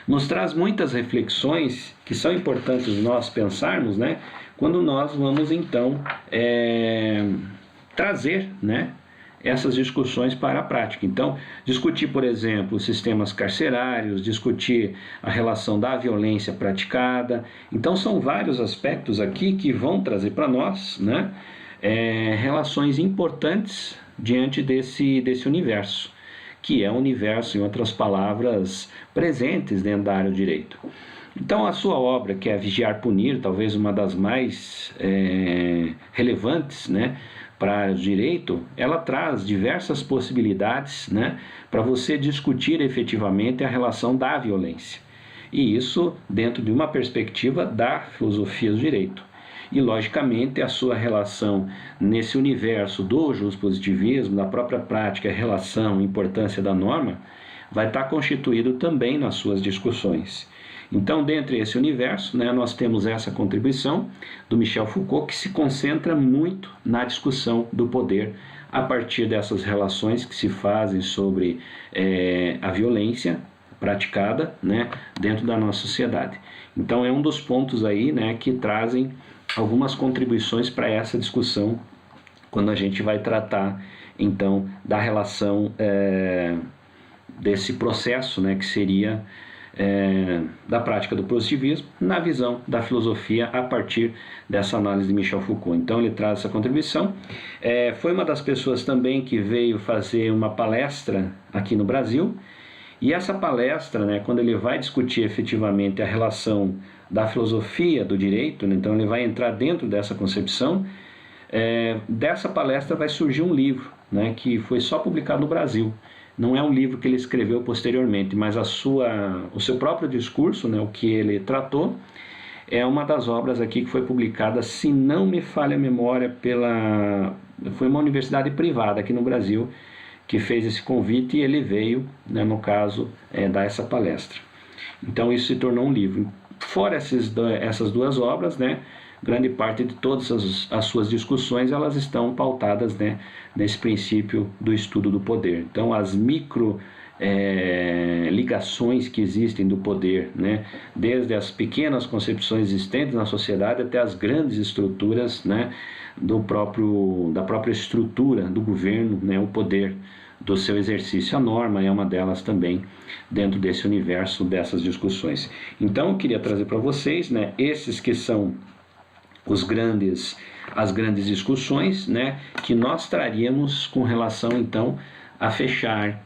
nos traz muitas reflexões que são importantes nós pensarmos, né, quando nós vamos então trazer, né, essas discussões para a prática. Então, discutir, por exemplo, os sistemas carcerários, discutir a relação da violência praticada. Então, são vários aspectos aqui que vão trazer para nós, né, relações importantes diante desse universo, que é um universo, em outras palavras, presentes dentro da área do direito. Então, a sua obra, que é Vigiar, Punir, talvez uma das mais relevantes, né, para a área do direito, ela traz diversas possibilidades, né, para você discutir efetivamente a relação da violência. E isso dentro de uma perspectiva da filosofia do direito. E, logicamente, a sua relação nesse universo do juspositivismo, da própria prática, a relação, a importância da norma, vai estar constituído também nas suas discussões. Então, dentro desse universo, né, nós temos essa contribuição do Michel Foucault, que se concentra muito na discussão do poder a partir dessas relações que se fazem sobre a violência praticada, né, dentro da nossa sociedade. Então, é um dos pontos aí, né, que trazem algumas contribuições para essa discussão quando a gente vai tratar, então, da relação desse processo, né, que seria da prática do positivismo na visão da filosofia a partir dessa análise de Michel Foucault. Então ele traz essa contribuição. Foi uma das pessoas também que veio fazer uma palestra aqui no Brasil, e essa palestra, né, quando ele vai discutir efetivamente a relação da filosofia do direito, né? Então ele vai entrar dentro dessa concepção. Dessa palestra vai surgir um livro, né, que foi só publicado no Brasil. Não é um livro que ele escreveu posteriormente, mas o seu próprio discurso, né, o que ele tratou, é uma das obras aqui que foi publicada, se não me falha a memória, foi uma universidade privada aqui no Brasil que fez esse convite e ele veio, né, no caso, dar essa palestra. Então isso se tornou um livro. Fora essas duas obras, né, grande parte de todas as suas discussões, elas estão pautadas, né, nesse princípio do estudo do poder. Então as ligações que existem do poder, né, desde as pequenas concepções existentes na sociedade até as grandes estruturas, né, da própria estrutura do governo, né, o poder do seu exercício. A norma é uma delas também dentro desse universo dessas discussões. Então eu queria trazer para vocês, né, esses que são as grandes discussões, né, que nós traríamos com relação então a fechar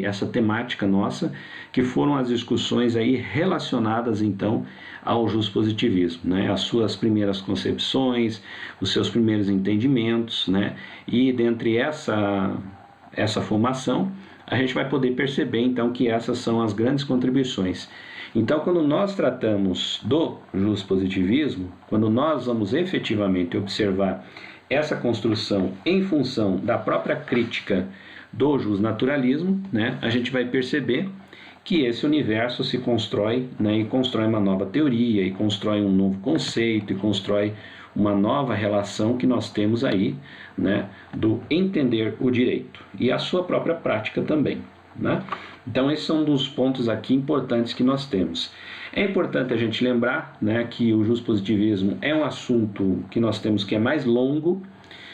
essa temática nossa, que foram as discussões aí relacionadas então ao justpositivismo, né, as suas primeiras concepções, os seus primeiros entendimentos, né, e dentre essa formação a gente vai poder perceber então que essas são as grandes contribuições. Então, quando nós tratamos do justpositivismo, quando nós vamos efetivamente observar essa construção em função da própria crítica do justnaturalismo, né, a gente vai perceber que esse universo se constrói, né, e constrói uma nova teoria, e constrói um novo conceito, e constrói uma nova relação que nós temos aí, né, do entender o direito e a sua própria prática também, né? Então esses são um dos pontos aqui importantes que nós temos. É importante a gente lembrar, né, que o justpositivismo é um assunto que nós temos que é mais longo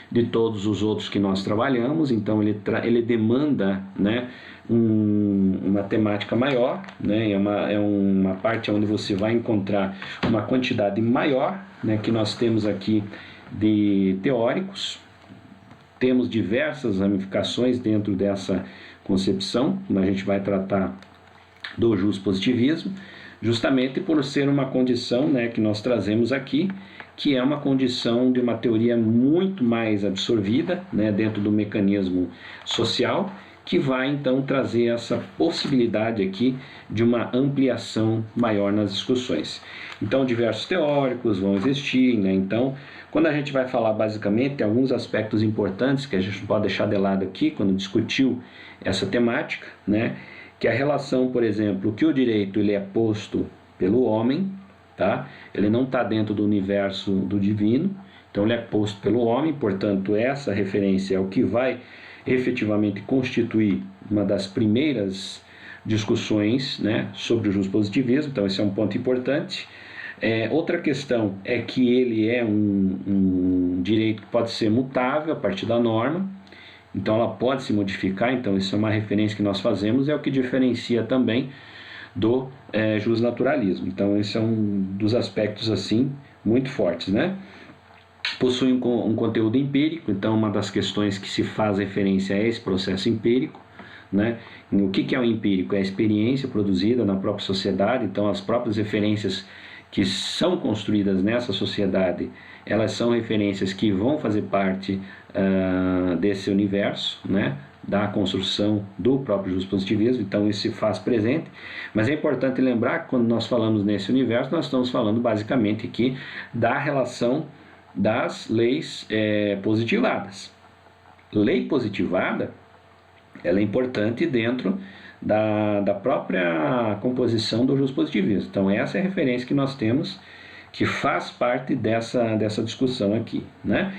de todos os outros que nós trabalhamos, então ele demanda, né, uma temática maior, né, é uma parte onde você vai encontrar uma quantidade maior, né, que nós temos aqui de teóricos, temos diversas ramificações dentro dessa concepção, quando a gente vai tratar do justpositivismo, justamente por ser uma condição, né, que nós trazemos aqui, que é uma condição de uma teoria muito mais absorvida, né, dentro do mecanismo social, que vai então trazer essa possibilidade aqui de uma ampliação maior nas discussões. Então diversos teóricos vão existir, né? Então quando a gente vai falar basicamente alguns aspectos importantes que a gente não pode deixar de lado aqui quando discutiu essa temática, né? Que a relação, por exemplo, que o direito ele é posto pelo homem, tá? Ele não está dentro do universo do divino, então ele é posto pelo homem, portanto essa referência é o que vai efetivamente constituir uma das primeiras discussões, né, sobre o justpositivismo, então esse é um ponto importante. Outra questão é que ele é um direito que pode ser mutável a partir da norma, então ela pode se modificar, então isso é uma referência que nós fazemos, é o que diferencia também do justnaturalismo. Então esse é um dos aspectos assim muito fortes, né? Possui um conteúdo empírico, então uma das questões que se faz referência é esse processo empírico, né? O que é o empírico? É a experiência produzida na própria sociedade, então as próprias referências que são construídas nessa sociedade, elas são referências que vão fazer parte desse universo, né, da construção do próprio justpositivismo, então isso se faz presente, mas é importante lembrar que quando nós falamos nesse universo, nós estamos falando basicamente aqui da relação das leis positivadas. Lei positivada, ela é importante dentro da própria composição do justpositivismo. Então essa é a referência que nós temos, que faz parte dessa discussão aqui, né?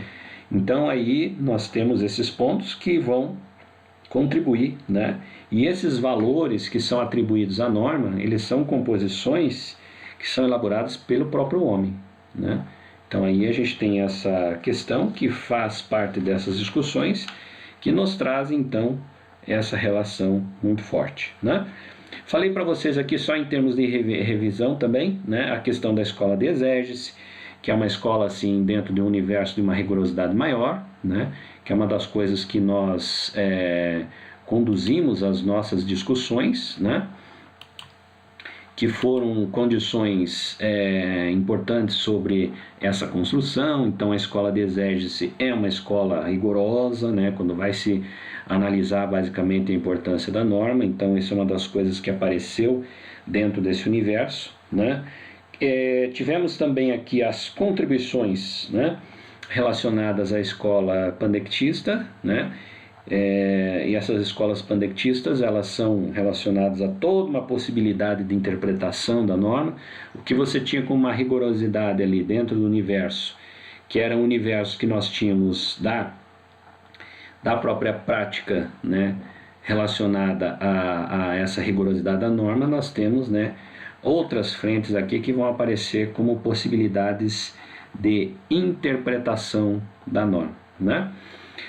Então aí nós temos esses pontos que vão contribuir, né? E esses valores que são atribuídos à norma, eles são composições que são elaboradas pelo próprio homem, né? Então aí a gente tem essa questão que faz parte dessas discussões, que nos trazem então essa relação muito forte, né? Falei para vocês aqui só em termos de revisão também, né, a questão da escola de exégese, que é uma escola assim dentro de um universo de uma rigorosidade maior, né, que é uma das coisas que nós conduzimos as nossas discussões, né? que foram condições importantes sobre essa construção. Então a escola de exégese é uma escola rigorosa, né, quando vai se analisar basicamente a importância da norma. Então isso é uma das coisas que apareceu dentro desse universo, né. Tivemos também aqui as contribuições, né, relacionadas à escola pandectista, né. E essas escolas pandectistas, elas são relacionadas a toda uma possibilidade de interpretação da norma. O que você tinha com uma rigorosidade ali dentro do universo, que era um universo que nós tínhamos da própria prática, né, relacionada a essa rigorosidade da norma, nós temos, né, outras frentes aqui que vão aparecer como possibilidades de interpretação da norma, né?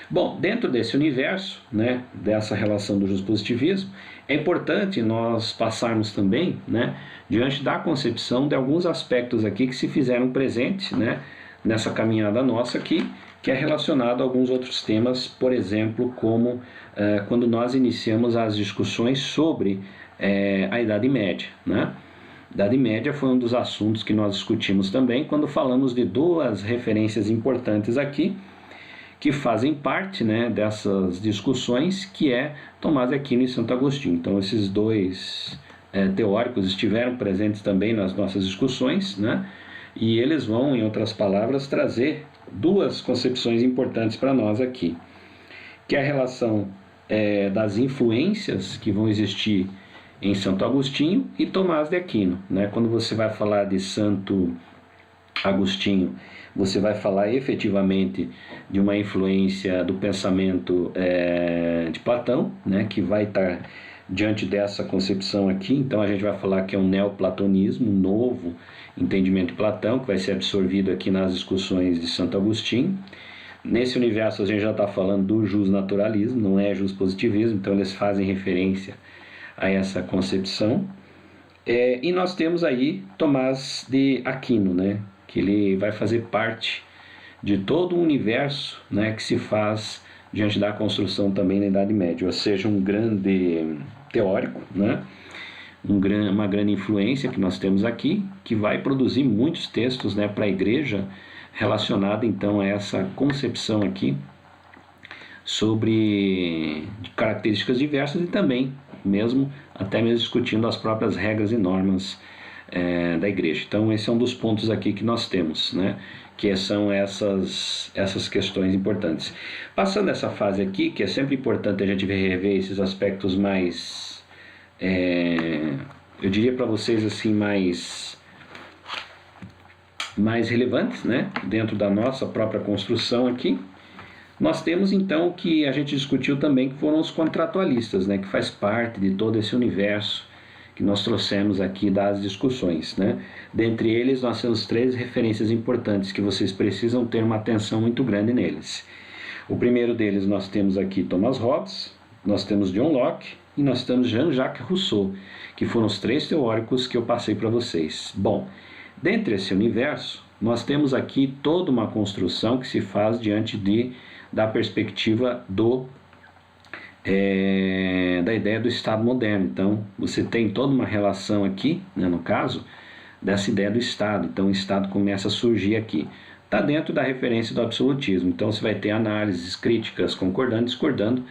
Bom, dentro desse universo, né, dessa relação do juspositivismo, é importante nós passarmos também, né, diante da concepção de alguns aspectos aqui que se fizeram presentes, né, nessa caminhada nossa aqui, que é relacionado a alguns outros temas, por exemplo, como quando nós iniciamos as discussões sobre a Idade Média, né? Idade Média foi um dos assuntos que nós discutimos também quando falamos de duas referências importantes aqui, que fazem parte, né, dessas discussões, que é Tomás de Aquino e Santo Agostinho. Então esses dois teóricos estiveram presentes também nas nossas discussões, né, e eles vão, em outras palavras, trazer duas concepções importantes para nós aqui, que é a relação das influências que vão existir em Santo Agostinho e Tomás de Aquino, né. Quando você vai falar de Santo Agostinho, você vai falar efetivamente de uma influência do pensamento de Platão, né, que vai estar diante dessa concepção aqui. Então a gente vai falar que é um neoplatonismo, um novo entendimento de Platão, que vai ser absorvido aqui nas discussões de Santo Agostinho. Nesse universo a gente já está falando do justnaturalismo, não é justpositivismo, então eles fazem referência a essa concepção. E nós temos aí Tomás de Aquino, né, que ele vai fazer parte de todo o universo, né, que se faz diante da construção também na Idade Média, ou seja, um grande teórico, né, uma grande influência que nós temos aqui, que vai produzir muitos textos, né, para a igreja, relacionada então a essa concepção aqui sobre características diversas e também até mesmo discutindo as próprias regras e normas da igreja. Então esse é um dos pontos aqui que nós temos, né, que são essas questões importantes. Passando essa fase aqui, que é sempre importante a gente rever esses aspectos mais, eu diria para vocês assim, mais relevantes, né, dentro da nossa própria construção aqui. Nós temos então o que a gente discutiu também, que foram os contratualistas, né, que faz parte de todo esse universo que nós trouxemos aqui das discussões, né? Dentre eles nós temos 3 referências importantes que vocês precisam ter uma atenção muito grande neles. O primeiro deles nós temos aqui Thomas Hobbes, nós temos John Locke e nós temos Jean-Jacques Rousseau, que foram os 3 teóricos que eu passei para vocês. Bom, dentre esse universo nós temos aqui toda uma construção que se faz diante da perspectiva da ideia do Estado moderno. Então você tem toda uma relação aqui, né, no caso, dessa ideia do Estado. Então o Estado começa a surgir aqui. Está dentro da referência do absolutismo. Então você vai ter análises críticas, concordando e discordando,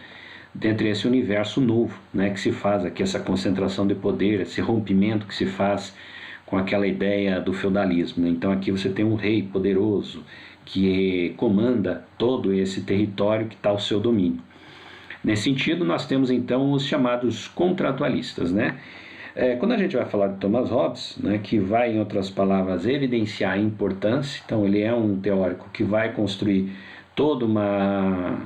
dentro desse universo novo, né, que se faz aqui, essa concentração de poder, esse rompimento que se faz com aquela ideia do feudalismo, né? Então aqui você tem um rei poderoso que comanda todo esse território que está ao seu domínio. Nesse sentido, nós temos então os chamados contratualistas, né? Quando a gente vai falar de Thomas Hobbes, né, que vai, em outras palavras, evidenciar a importância, então ele é um teórico que vai construir toda uma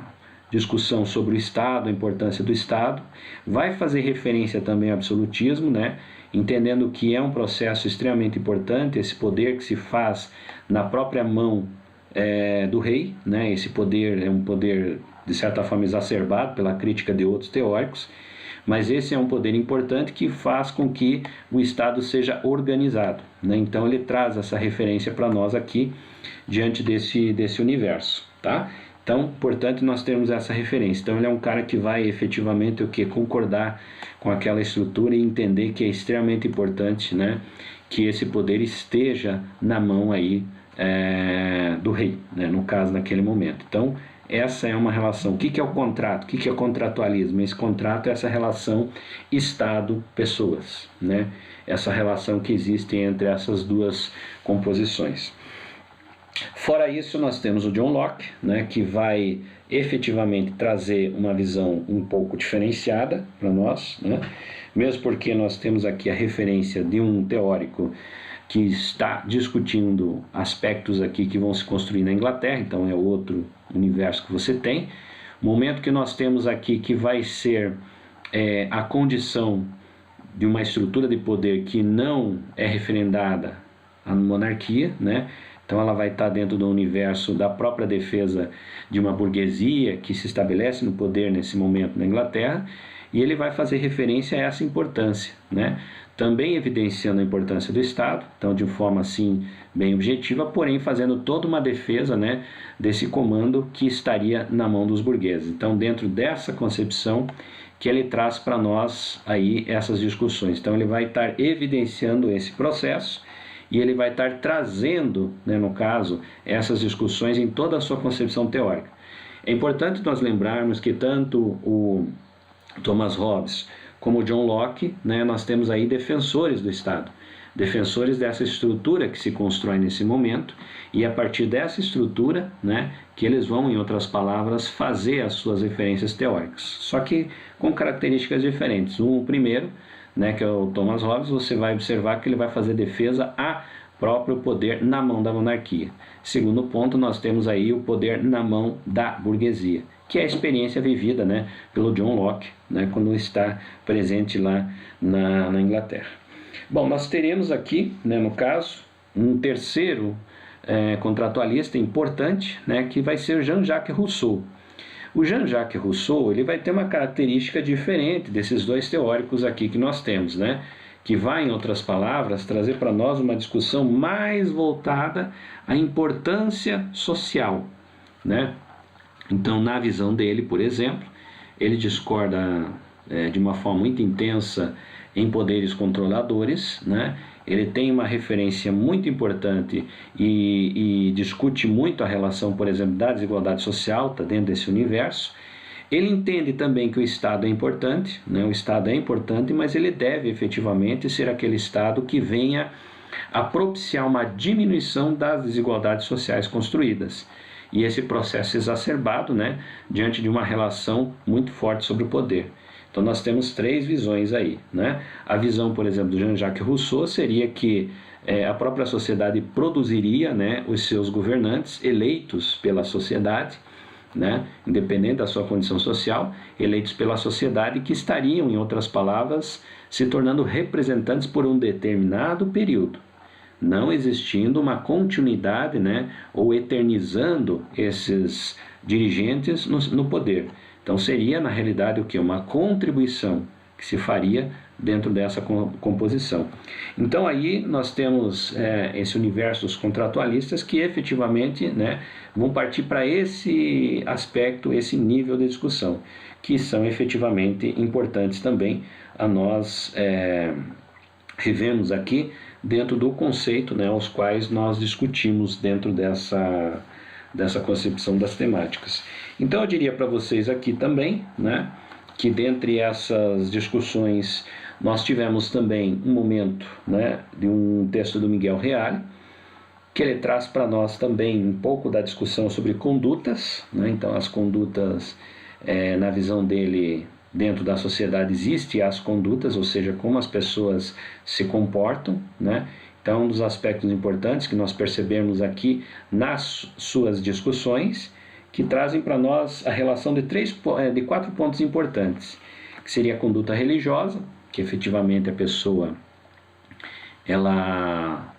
discussão sobre o Estado, a importância do Estado, vai fazer referência também ao absolutismo, né, entendendo que é um processo extremamente importante, esse poder que se faz na própria mão do rei, né, esse poder é um poder de certa forma exacerbado pela crítica de outros teóricos, mas esse é um poder importante que faz com que o Estado seja organizado, né? Então ele traz essa referência para nós aqui, diante desse universo, tá? Então, portanto, nós temos essa referência. Então, ele é um cara que vai efetivamente o que? Concordar com aquela estrutura e entender que é extremamente importante, né, que esse poder esteja na mão aí do rei, né, no caso, naquele momento. Então, essa é uma relação. O que é o contrato? O que é o contratualismo? Esse contrato é essa relação Estado-pessoas, né? Essa relação que existe entre essas duas composições. Fora isso, nós temos o John Locke, né, que vai efetivamente trazer uma visão um pouco diferenciada para nós, né? Mesmo porque nós temos aqui a referência de um teórico que está discutindo aspectos aqui que vão se construir na Inglaterra, então é outro universo que você tem. O momento que nós temos aqui que vai ser a condição de uma estrutura de poder que não é referendada à monarquia, né? Então ela vai estar dentro do universo da própria defesa de uma burguesia que se estabelece no poder nesse momento na Inglaterra, e ele vai fazer referência a essa importância, né? Também evidenciando a importância do Estado, então de forma assim bem objetiva, porém fazendo toda uma defesa, né, desse comando que estaria na mão dos burgueses. Então, dentro dessa concepção que ele traz para nós aí essas discussões. Então ele vai estar evidenciando esse processo e ele vai estar trazendo, né, no caso, essas discussões em toda a sua concepção teórica. É importante nós lembrarmos que tanto o Thomas Hobbes como o John Locke, né, nós temos aí defensores do Estado, defensores dessa estrutura que se constrói nesse momento, e a partir dessa estrutura, né, que eles vão, em outras palavras, fazer as suas referências teóricas, só que com características diferentes. O primeiro, né, que é o Thomas Hobbes, você vai observar que ele vai fazer defesa a próprio poder na mão da monarquia. Segundo ponto, nós temos aí o poder na mão da burguesia, que é a experiência vivida, né, pelo John Locke, né, quando está presente lá na Inglaterra. Bom, nós teremos aqui, né, no caso, um terceiro contratualista importante, né, que vai ser Jean-Jacques Rousseau. O Jean-Jacques Rousseau, ele vai ter uma característica diferente desses dois teóricos aqui que nós temos, né, que vai, em outras palavras, trazer para nós uma discussão mais voltada à importância social, né? Então, na visão dele, por exemplo, ele discorda de uma forma muito intensa em poderes controladores, né? Ele tem uma referência muito importante e discute muito a relação, por exemplo, da desigualdade social, está dentro desse universo. Ele entende também que o Estado é importante, né? O Estado é importante, mas ele deve efetivamente ser aquele Estado que venha a propiciar uma diminuição das desigualdades sociais construídas. E esse processo exacerbado, né, diante de uma relação muito forte sobre o poder. Então nós temos três visões aí, né? A visão, por exemplo, do Jean-Jacques Rousseau seria que a própria sociedade produziria, né, os seus governantes eleitos pela sociedade, né, independente da sua condição social, eleitos pela sociedade, que estariam, em outras palavras, se tornando representantes por um determinado período, não existindo uma continuidade, né, ou eternizando esses dirigentes no poder. Então seria, na realidade, o que? Uma contribuição que se faria dentro dessa composição. Então aí nós temos esse universo dos contratualistas que efetivamente, né, vão partir para esse aspecto, esse nível de discussão, que são efetivamente importantes também a nós revemos aqui dentro do conceito, né, os quais nós discutimos dentro dessa concepção das temáticas. Então eu diria para vocês aqui também, né, que dentre essas discussões nós tivemos também um momento, né, de um texto do Miguel Reale, que ele traz para nós também um pouco da discussão sobre condutas, né? Então as condutas, na visão dele, dentro da sociedade existem as condutas, ou seja, como as pessoas se comportam, né? Então um dos aspectos importantes que nós percebemos aqui nas suas discussões, que trazem para nós a relação de 4 pontos importantes, que seria a conduta religiosa, que efetivamente a pessoa ela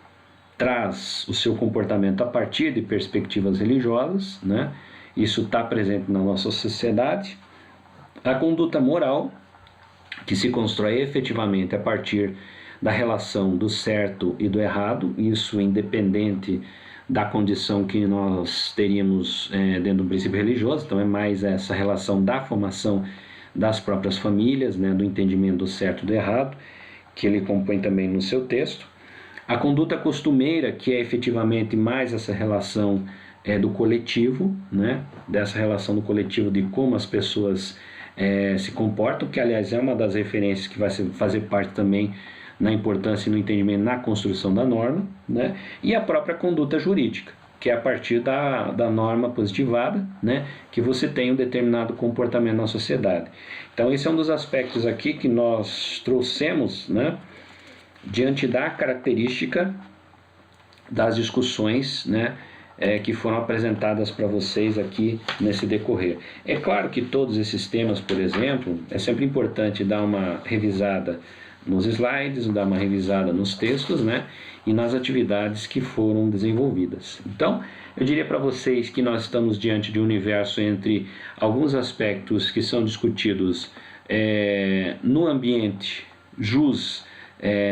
traz o seu comportamento a partir de perspectivas religiosas, né? Isso está presente na nossa sociedade. A conduta moral, que se constrói efetivamente a partir da relação do certo e do errado, isso independente da condição que nós teríamos dentro do princípio religioso, então é mais essa relação da formação das próprias famílias, né, do entendimento do certo e do errado, que ele compõe também no seu texto. A conduta costumeira, que é efetivamente mais essa relação do coletivo, né, dessa relação do coletivo de como as pessoas se comportam, que aliás é uma das referências que vai fazer parte também na importância e no entendimento na construção da norma, né, e a própria conduta jurídica, que é a partir da norma positivada, né, que você tem um determinado comportamento na sociedade. Então esse é um dos aspectos aqui que nós trouxemos, né, diante da característica das discussões, né, que foram apresentadas para vocês aqui nesse decorrer. É claro que todos esses temas, por exemplo, é sempre importante dar uma revisada nos slides, dar uma revisada nos textos, né, e nas atividades que foram desenvolvidas. Então, eu diria para vocês que nós estamos diante de um universo entre alguns aspectos que são discutidos no ambiente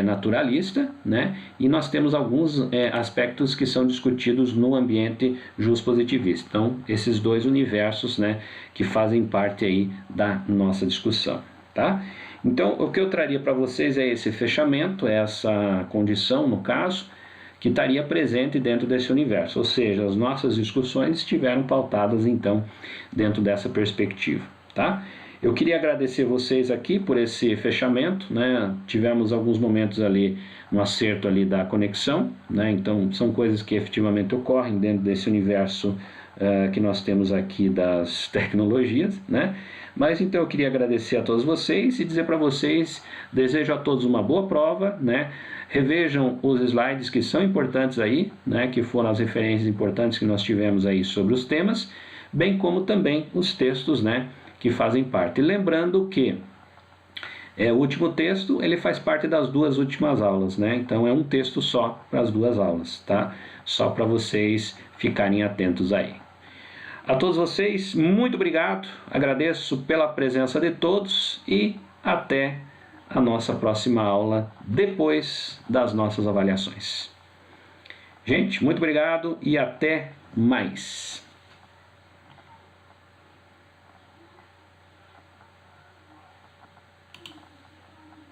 naturalista, né? E nós temos alguns aspectos que são discutidos no ambiente positivista. Então, esses dois universos, né, que fazem parte aí da nossa discussão, tá? Então, o que eu traria para vocês é esse fechamento, essa condição, no caso, que estaria presente dentro desse universo, ou seja, as nossas discussões estiveram pautadas, então, dentro dessa perspectiva, tá? Eu queria agradecer vocês aqui por esse fechamento, né? Tivemos alguns momentos ali no acerto ali da conexão, né? Então são coisas que efetivamente ocorrem dentro desse universo que nós temos aqui das tecnologias, né? Mas então eu queria agradecer a todos vocês e dizer para vocês, desejo a todos uma boa prova, né? Revejam os slides que são importantes aí, né? Que foram as referências importantes que nós tivemos aí sobre os temas, bem como também os textos, né, que fazem parte. Lembrando que o último texto, ele faz parte das duas últimas aulas, né? Então é um texto só para as duas aulas, tá? Só para vocês ficarem atentos aí. A todos vocês, muito obrigado, agradeço pela presença de todos e até a nossa próxima aula, depois das nossas avaliações. Gente, muito obrigado e até mais.